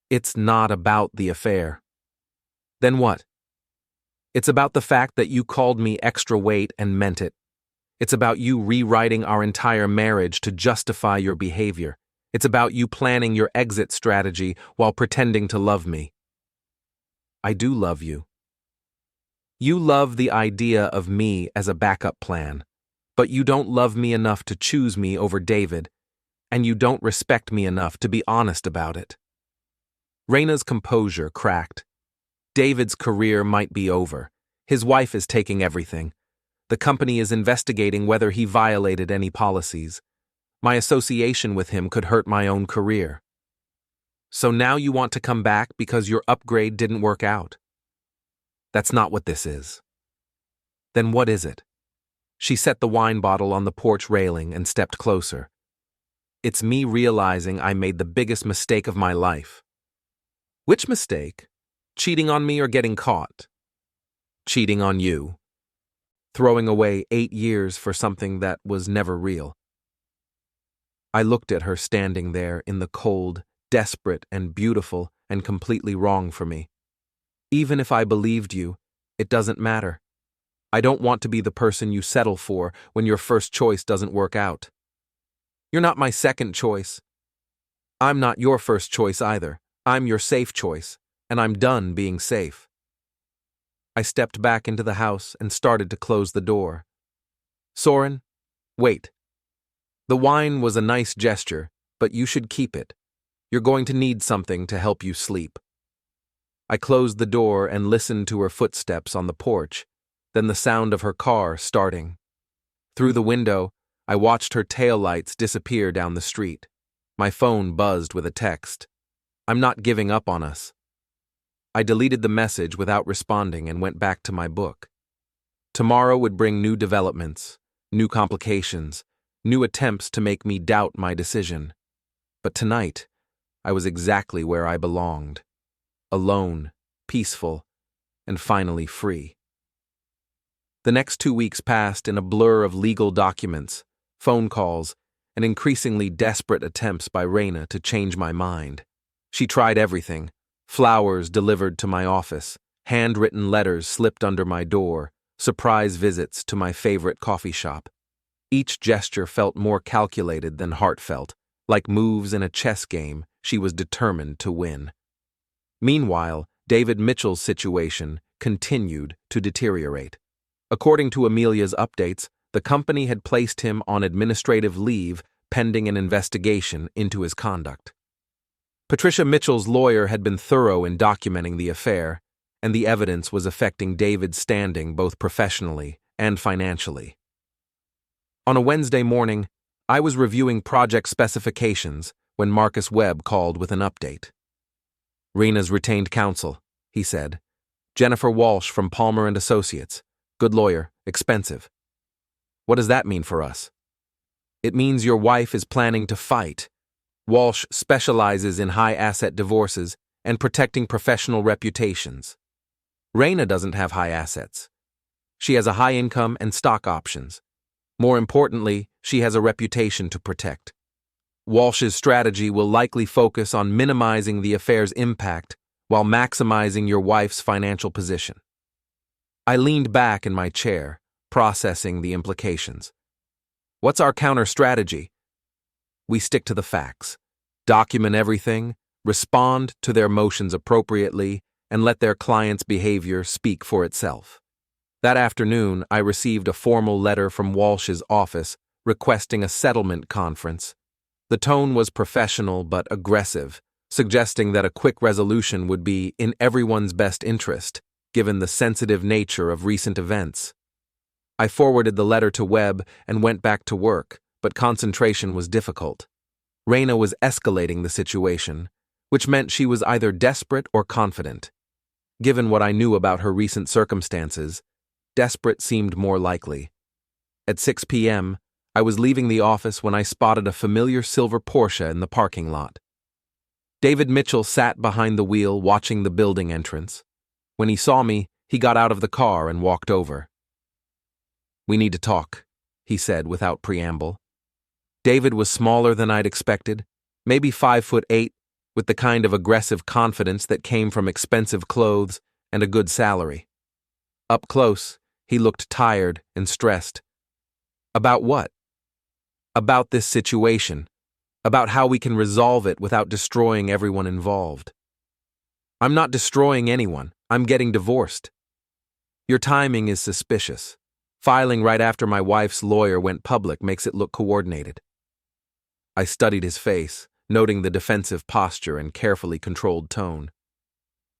"It's not about the affair." "Then what?" "It's about the fact that you called me extra weight and meant it. It's about you rewriting our entire marriage to justify your behavior. It's about you planning your exit strategy while pretending to love me." "I do love you." "You love the idea of me as a backup plan, but you don't love me enough to choose me over David, and you don't respect me enough to be honest about it." Reina's composure cracked. David's career might be over. His wife is taking everything. The company is investigating whether he violated any policies. My association with him could hurt my own career. So now you want to come back because your upgrade didn't work out? That's not what this is. Then what is it? She set the wine bottle on the porch railing and stepped closer. It's me realizing I made the biggest mistake of my life. Which mistake? Cheating on me or getting caught? Cheating on you. Throwing away 8 years for something that was never real. I looked at her standing there in the cold, desperate and beautiful and completely wrong for me. Even if I believed you, it doesn't matter. I don't want to be the person you settle for when your first choice doesn't work out. You're not my second choice. I'm not your first choice either. I'm your safe choice, and I'm done being safe. I stepped back into the house and started to close the door. Soren, wait. The wine was a nice gesture, but you should keep it. You're going to need something to help you sleep. I closed the door and listened to her footsteps on the porch, then the sound of her car starting. Through the window, I watched her taillights disappear down the street. My phone buzzed with a text. I'm not giving up on us. I deleted the message without responding and went back to my book. Tomorrow would bring new developments, new complications, new attempts to make me doubt my decision. But tonight, I was exactly where I belonged. Alone, peaceful, and finally free. The next 2 weeks passed in a blur of legal documents, phone calls, and increasingly desperate attempts by Reina to change my mind. She tried everything: flowers delivered to my office, handwritten letters slipped under my door, surprise visits to my favorite coffee shop. Each gesture felt more calculated than heartfelt, like moves in a chess game she was determined to win. Meanwhile, David Mitchell's situation continued to deteriorate. According to Amelia's updates, the company had placed him on administrative leave pending an investigation into his conduct. Patricia Mitchell's lawyer had been thorough in documenting the affair, and the evidence was affecting David's standing both professionally and financially. On a Wednesday morning, I was reviewing project specifications when Marcus Webb called with an update. "Reina's retained counsel," he said. "Jennifer Walsh from Palmer & Associates. Good lawyer, expensive." "What does that mean for us?" "It means your wife is planning to fight. Walsh specializes in high-asset divorces and protecting professional reputations. Reina doesn't have high assets. She has a high income and stock options. More importantly, she has a reputation to protect. Walsh's strategy will likely focus on minimizing the affair's impact while maximizing your wife's financial position." I leaned back in my chair, processing the implications. "What's our counter strategy?" "We stick to the facts. Document everything, respond to their motions appropriately, and let their client's behavior speak for itself." That afternoon, I received a formal letter from Walsh's office requesting a settlement conference. The tone was professional but aggressive, suggesting that a quick resolution would be in everyone's best interest, given the sensitive nature of recent events. I forwarded the letter to Webb and went back to work, but concentration was difficult. Reina was escalating the situation, which meant she was either desperate or confident. Given what I knew about her recent circumstances, desperate seemed more likely. At 6 p.m., I was leaving the office when I spotted a familiar silver Porsche in the parking lot. David Mitchell sat behind the wheel watching the building entrance. When he saw me, he got out of the car and walked over. "We need to talk," he said without preamble. David was smaller than I'd expected, maybe 5'8", with the kind of aggressive confidence that came from expensive clothes and a good salary. Up close, he looked tired and stressed. "About what?" "About this situation. About how we can resolve it without destroying everyone involved." "I'm not destroying anyone. I'm getting divorced." "Your timing is suspicious. Filing right after my wife's lawyer went public makes it look coordinated." I studied his face, noting the defensive posture and carefully controlled tone.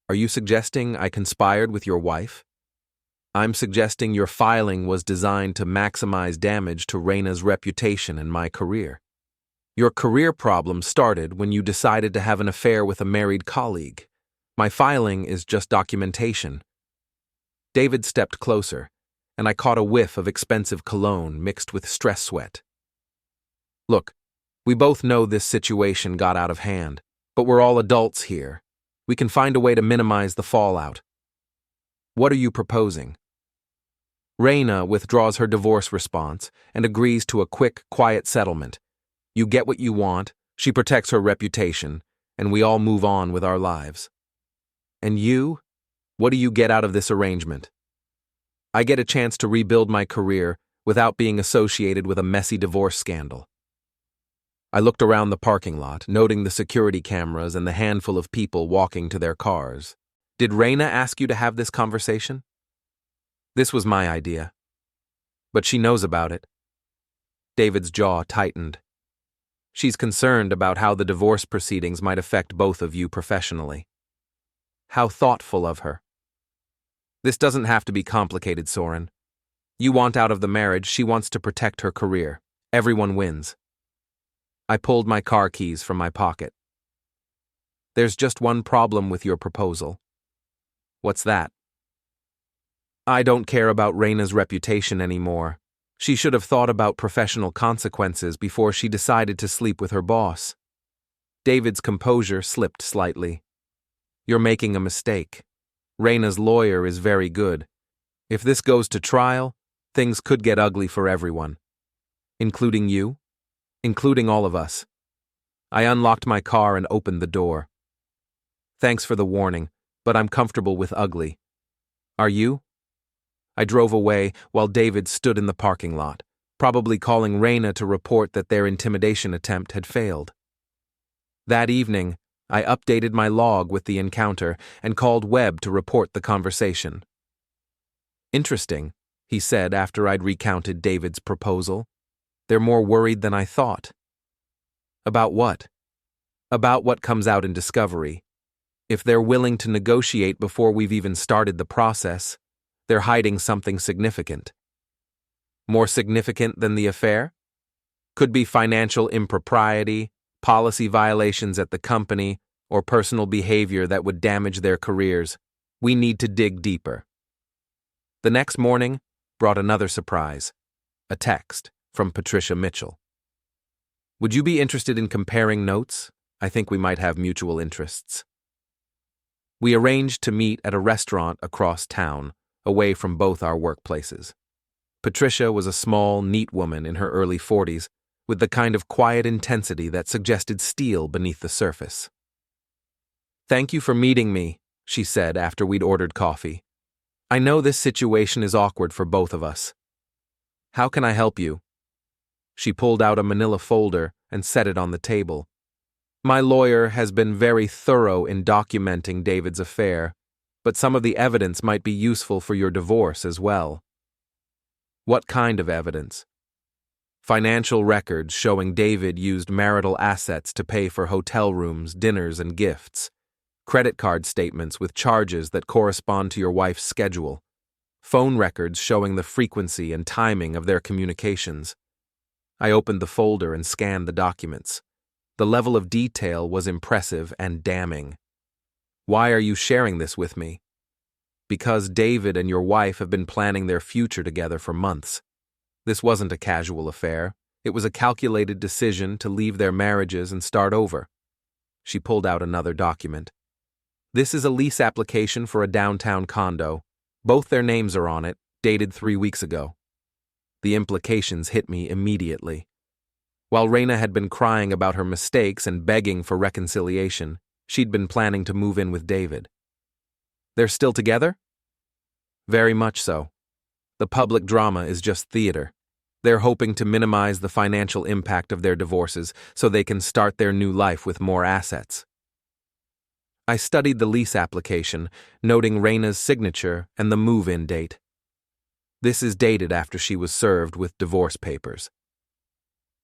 "Are you suggesting I conspired with your wife?" "I'm suggesting your filing was designed to maximize damage to Reina's reputation and my career." Your career problem started when you decided to have an affair with a married colleague. My filing is just documentation. David stepped closer, and I caught a whiff of expensive cologne mixed with stress sweat. Look, we both know this situation got out of hand, but we're all adults here. We can find a way to minimize the fallout. What are you proposing? Reina withdraws her divorce response and agrees to a quick, quiet settlement. You get what you want, she protects her reputation, and we all move on with our lives. And you? What do you get out of this arrangement? I get a chance to rebuild my career without being associated with a messy divorce scandal. I looked around the parking lot, noting the security cameras and the handful of people walking to their cars. Did Reina ask you to have this conversation? This was my idea. But she knows about it. David's jaw tightened. She's concerned about how the divorce proceedings might affect both of you professionally. How thoughtful of her. This doesn't have to be complicated, Soren. You want out of the marriage, she wants to protect her career. Everyone wins. I pulled my car keys from my pocket. There's just one problem with your proposal. What's that? I don't care about Reina's reputation anymore. She should have thought about professional consequences before she decided to sleep with her boss. David's composure slipped slightly. You're making a mistake. Reina's lawyer is very good. If this goes to trial, things could get ugly for everyone. Including you? Including all of us. I unlocked my car and opened the door. Thanks for the warning, but I'm comfortable with ugly. Are you? I drove away while David stood in the parking lot, probably calling Reina to report that their intimidation attempt had failed. That evening, I updated my log with the encounter and called Webb to report the conversation. Interesting, he said after I'd recounted David's proposal. They're more worried than I thought. About what? About what comes out in discovery. If they're willing to negotiate before we've even started the process, they're hiding something significant. More significant than the affair? Could be financial impropriety, policy violations at the company, or personal behavior that would damage their careers. We need to dig deeper. The next morning brought another surprise. A text from Patricia Mitchell. Would you be interested in comparing notes? I think we might have mutual interests. We arranged to meet at a restaurant across town, away from both our workplaces. Patricia was a small, neat woman in her early 40s, with the kind of quiet intensity that suggested steel beneath the surface. Thank you for meeting me, she said after we'd ordered coffee. I know this situation is awkward for both of us. How can I help you? She pulled out a manila folder and set it on the table. My lawyer has been very thorough in documenting David's affair, but some of the evidence might be useful for your divorce as well. What kind of evidence? Financial records showing David used marital assets to pay for hotel rooms, dinners, and gifts. Credit card statements with charges that correspond to your wife's schedule. Phone records showing the frequency and timing of their communications. I opened the folder and scanned the documents. The level of detail was impressive and damning. Why are you sharing this with me? Because David and your wife have been planning their future together for months. This wasn't a casual affair. It was a calculated decision to leave their marriages and start over. She pulled out another document. This is a lease application for a downtown condo. Both their names are on it, dated 3 weeks ago. The implications hit me immediately. While Reina had been crying about her mistakes and begging for reconciliation, she'd been planning to move in with David. They're still together? Very much so. The public drama is just theater. They're hoping to minimize the financial impact of their divorces so they can start their new life with more assets. I studied the lease application, noting Reina's signature and the move-in date. This is dated after she was served with divorce papers.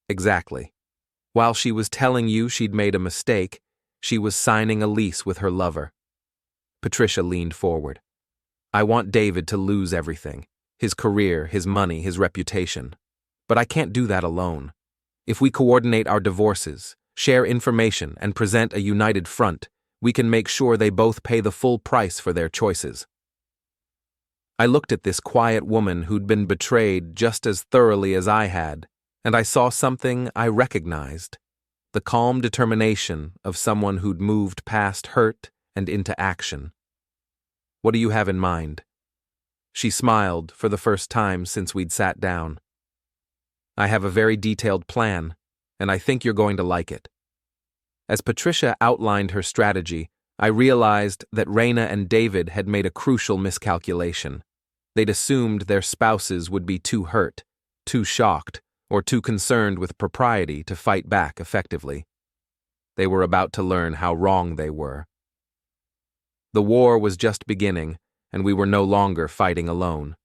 Exactly. While she was telling you she'd made a mistake, she was signing a lease with her lover. Patricia leaned forward. I want David to lose everything. His career, his money, his reputation. But I can't do that alone. If we coordinate our divorces, share information, and present a united front, we can make sure they both pay the full price for their choices. I looked at this quiet woman who'd been betrayed just as thoroughly as I had, and I saw something I recognized: the calm determination of someone who'd moved past hurt and into action. "What do you have in mind?" She smiled for the first time since we'd sat down. "I have a very detailed plan, and I think you're going to like it." As Patricia outlined her strategy, I realized that Reina and David had made a crucial miscalculation. They'd assumed their spouses would be too hurt, too shocked, or too concerned with propriety to fight back effectively. They were about to learn how wrong they were. The war was just beginning, and we were no longer fighting alone.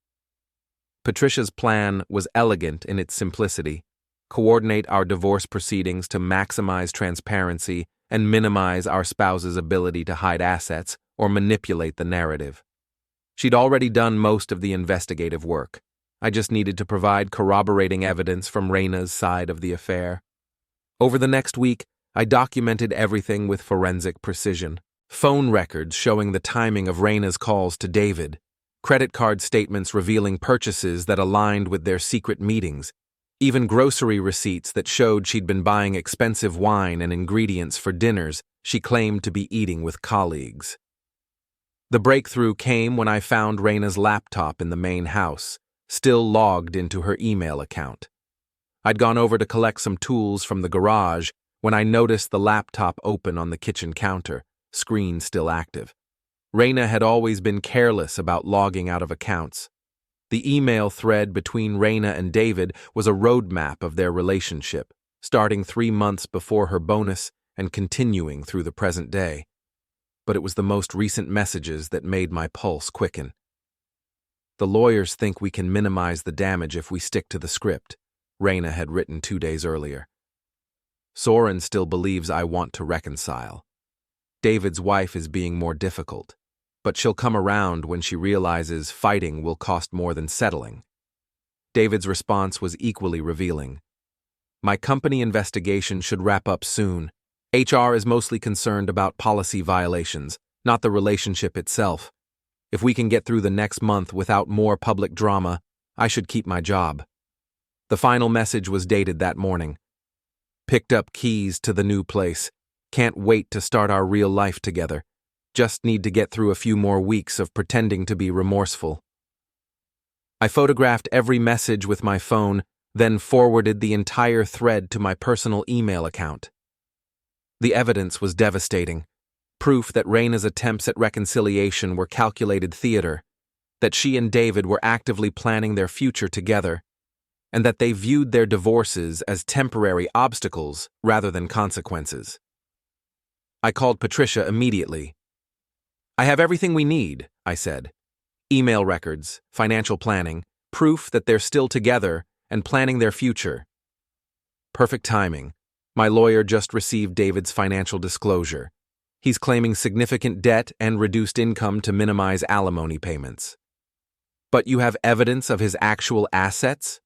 Patricia's plan was elegant in its simplicity: coordinate our divorce proceedings to maximize transparency and minimize our spouse's ability to hide assets or manipulate the narrative. She'd already done most of the investigative work. I just needed to provide corroborating evidence from Reina's side of the affair. Over the next week, I documented everything with forensic precision. Phone records showing the timing of Reina's calls to David, credit card statements revealing purchases that aligned with their secret meetings, even grocery receipts that showed she'd been buying expensive wine and ingredients for dinners she claimed to be eating with colleagues. The breakthrough came when I found Reina's laptop in the main house, still logged into her email account. I'd gone over to collect some tools from the garage when I noticed the laptop open on the kitchen counter, screen still active. Reina had always been careless about logging out of accounts. The email thread between Reina and David was a roadmap of their relationship, starting 3 months before her bonus and continuing through the present day. But it was the most recent messages that made my pulse quicken. "The lawyers think we can minimize the damage if we stick to the script," Reina had written 2 days earlier. "Soren still believes I want to reconcile. David's wife is being more difficult, but she'll come around when she realizes fighting will cost more than settling." David's response was equally revealing. "My company investigation should wrap up soon. HR is mostly concerned about policy violations, not the relationship itself. If we can get through the next month without more public drama, I should keep my job." The final message was dated that morning. "Picked up keys to the new place. Can't wait to start our real life together. Just need to get through a few more weeks of pretending to be remorseful." I photographed every message with my phone, then forwarded the entire thread to my personal email account. The evidence was devastating. Proof that Reina's attempts at reconciliation were calculated theater, that she and David were actively planning their future together, and that they viewed their divorces as temporary obstacles rather than consequences. I called Patricia immediately. "I have everything we need," I said. "Email records, financial planning, proof that they're still together and planning their future." Perfect timing. My lawyer just received David's financial disclosure. He's claiming significant debt and reduced income to minimize alimony payments. "But you have evidence of his actual assets?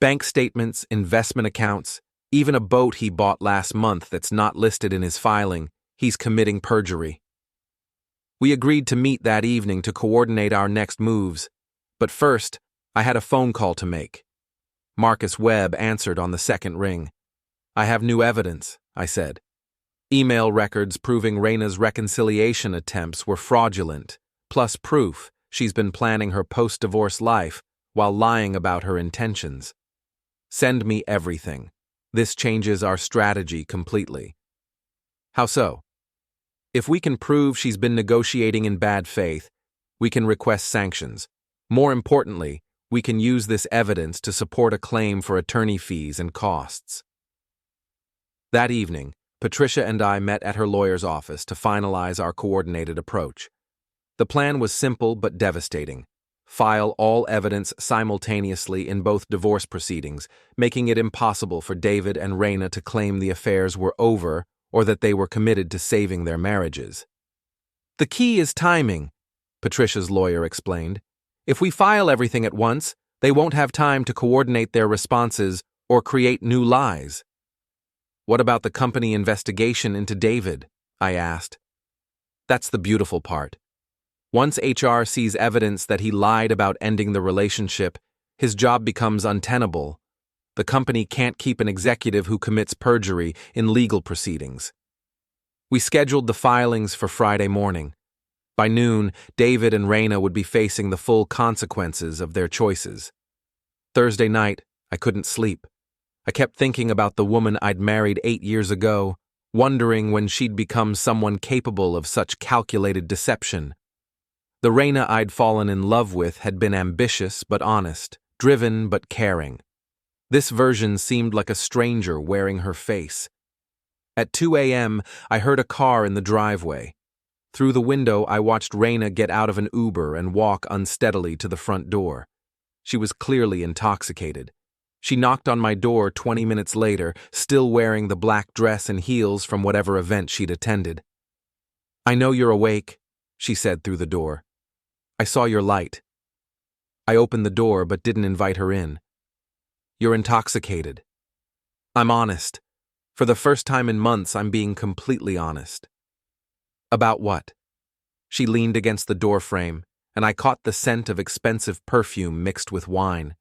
Bank statements, investment accounts, even a boat he bought last month that's not listed in his filing. He's committing perjury." We agreed to meet that evening to coordinate our next moves, but first, I had a phone call to make. Marcus Webb answered on the second ring. "I have new evidence," I said. "Email records proving Reina's reconciliation attempts were fraudulent, plus proof she's been planning her post-divorce life while lying about her intentions. Send me everything. This changes our strategy completely." "How so?" "If we can prove she's been negotiating in bad faith, we can request sanctions. More importantly, we can use this evidence to support a claim for attorney fees and costs." That evening, Patricia and I met at her lawyer's office to finalize our coordinated approach. The plan was simple but devastating. File all evidence simultaneously in both divorce proceedings, making it impossible for David and Reina to claim the affairs were over or that they were committed to saving their marriages. "The key is timing," Patricia's lawyer explained. "If we file everything at once, they won't have time to coordinate their responses or create new lies. What about the company investigation into David? I asked. That's the beautiful part. Once HR sees evidence that he lied about ending the relationship, his job becomes untenable. The company can't keep an executive who commits perjury in legal proceedings. We scheduled the filings for Friday morning. By noon, David and Reina would be facing the full consequences of their choices. Thursday night, I couldn't sleep. I kept thinking about the woman I'd married 8 years ago, wondering when she'd become someone capable of such calculated deception. The Reina I'd fallen in love with had been ambitious but honest, driven but caring. This version seemed like a stranger wearing her face. At 2 a.m., I heard a car in the driveway. Through the window, I watched Reina get out of an Uber and walk unsteadily to the front door. She was clearly intoxicated. She knocked on my door 20 minutes later, still wearing the black dress and heels from whatever event she'd attended. "I know you're awake," she said through the door. "I saw your light." I opened the door but didn't invite her in. "You're intoxicated." "I'm honest. For the first time in months, I'm being completely honest." "About what?" She leaned against the doorframe, and I caught the scent of expensive perfume mixed with wine.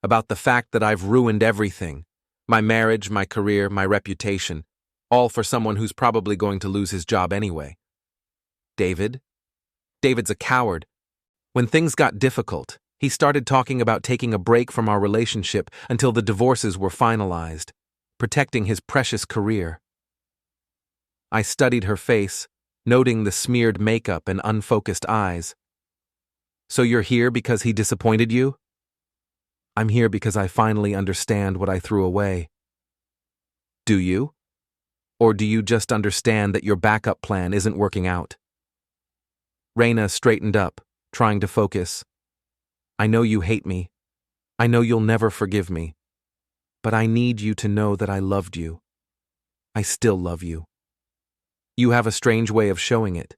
"About the fact that I've ruined everything. My marriage, my career, my reputation. All for someone who's probably going to lose his job anyway." "David? David's a coward. When things got difficult, he started talking about taking a break from our relationship until the divorces were finalized, protecting his precious career." I studied her face, noting the smeared makeup and unfocused eyes. "So you're here because he disappointed you?" "I'm here because I finally understand what I threw away." "Do you? Or do you just understand that your backup plan isn't working out?" Reina straightened up, trying to focus. "I know you hate me. I know you'll never forgive me. But I need you to know that I loved you. I still love you. You have a strange way of showing it.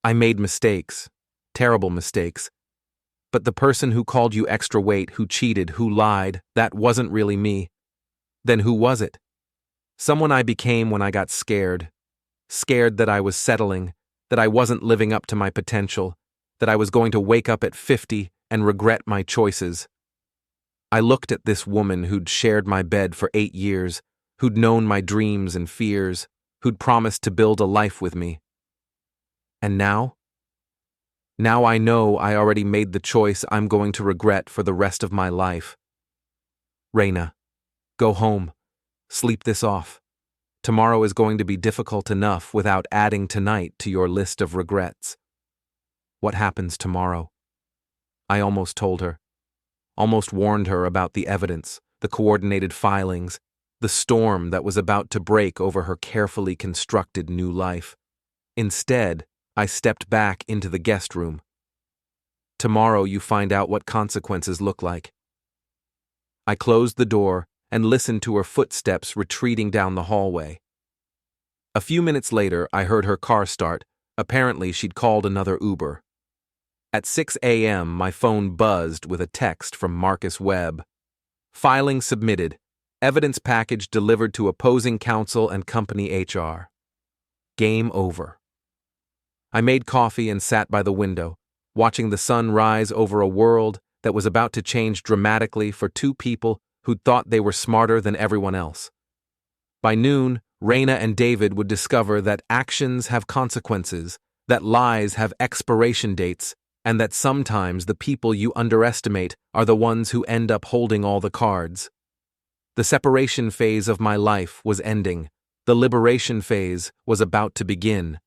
I made mistakes, terrible mistakes. But the person who called you extra weight, who cheated, who lied, that wasn't really me. Then who was it? Someone I became when I got scared. Scared that I was settling, that I wasn't living up to my potential, that I was going to wake up at 50 and regret my choices. I looked at this woman who'd shared my bed for 8 years, who'd known my dreams and fears, who'd promised to build a life with me. And now? Now I know I already made the choice I'm going to regret for the rest of my life. Reina, go home. Sleep this off. Tomorrow is going to be difficult enough without adding tonight to your list of regrets. What happens tomorrow? I almost told her. Almost warned her about the evidence, the coordinated filings, the storm that was about to break over her carefully constructed new life. Instead, I stepped back into the guest room. Tomorrow you find out what consequences look like. I closed the door and listened to her footsteps retreating down the hallway. A few minutes later, I heard her car start. Apparently, she'd called another Uber. At 6 a.m., my phone buzzed with a text from Marcus Webb. Filing submitted. Evidence package delivered to opposing counsel and company HR. Game over. I made coffee and sat by the window, watching the sun rise over a world that was about to change dramatically for two people who'd thought they were smarter than everyone else. By noon, Reina and David would discover that actions have consequences, that lies have expiration dates, and that sometimes the people you underestimate are the ones who end up holding all the cards. The separation phase of my life was ending. The liberation phase was about to begin.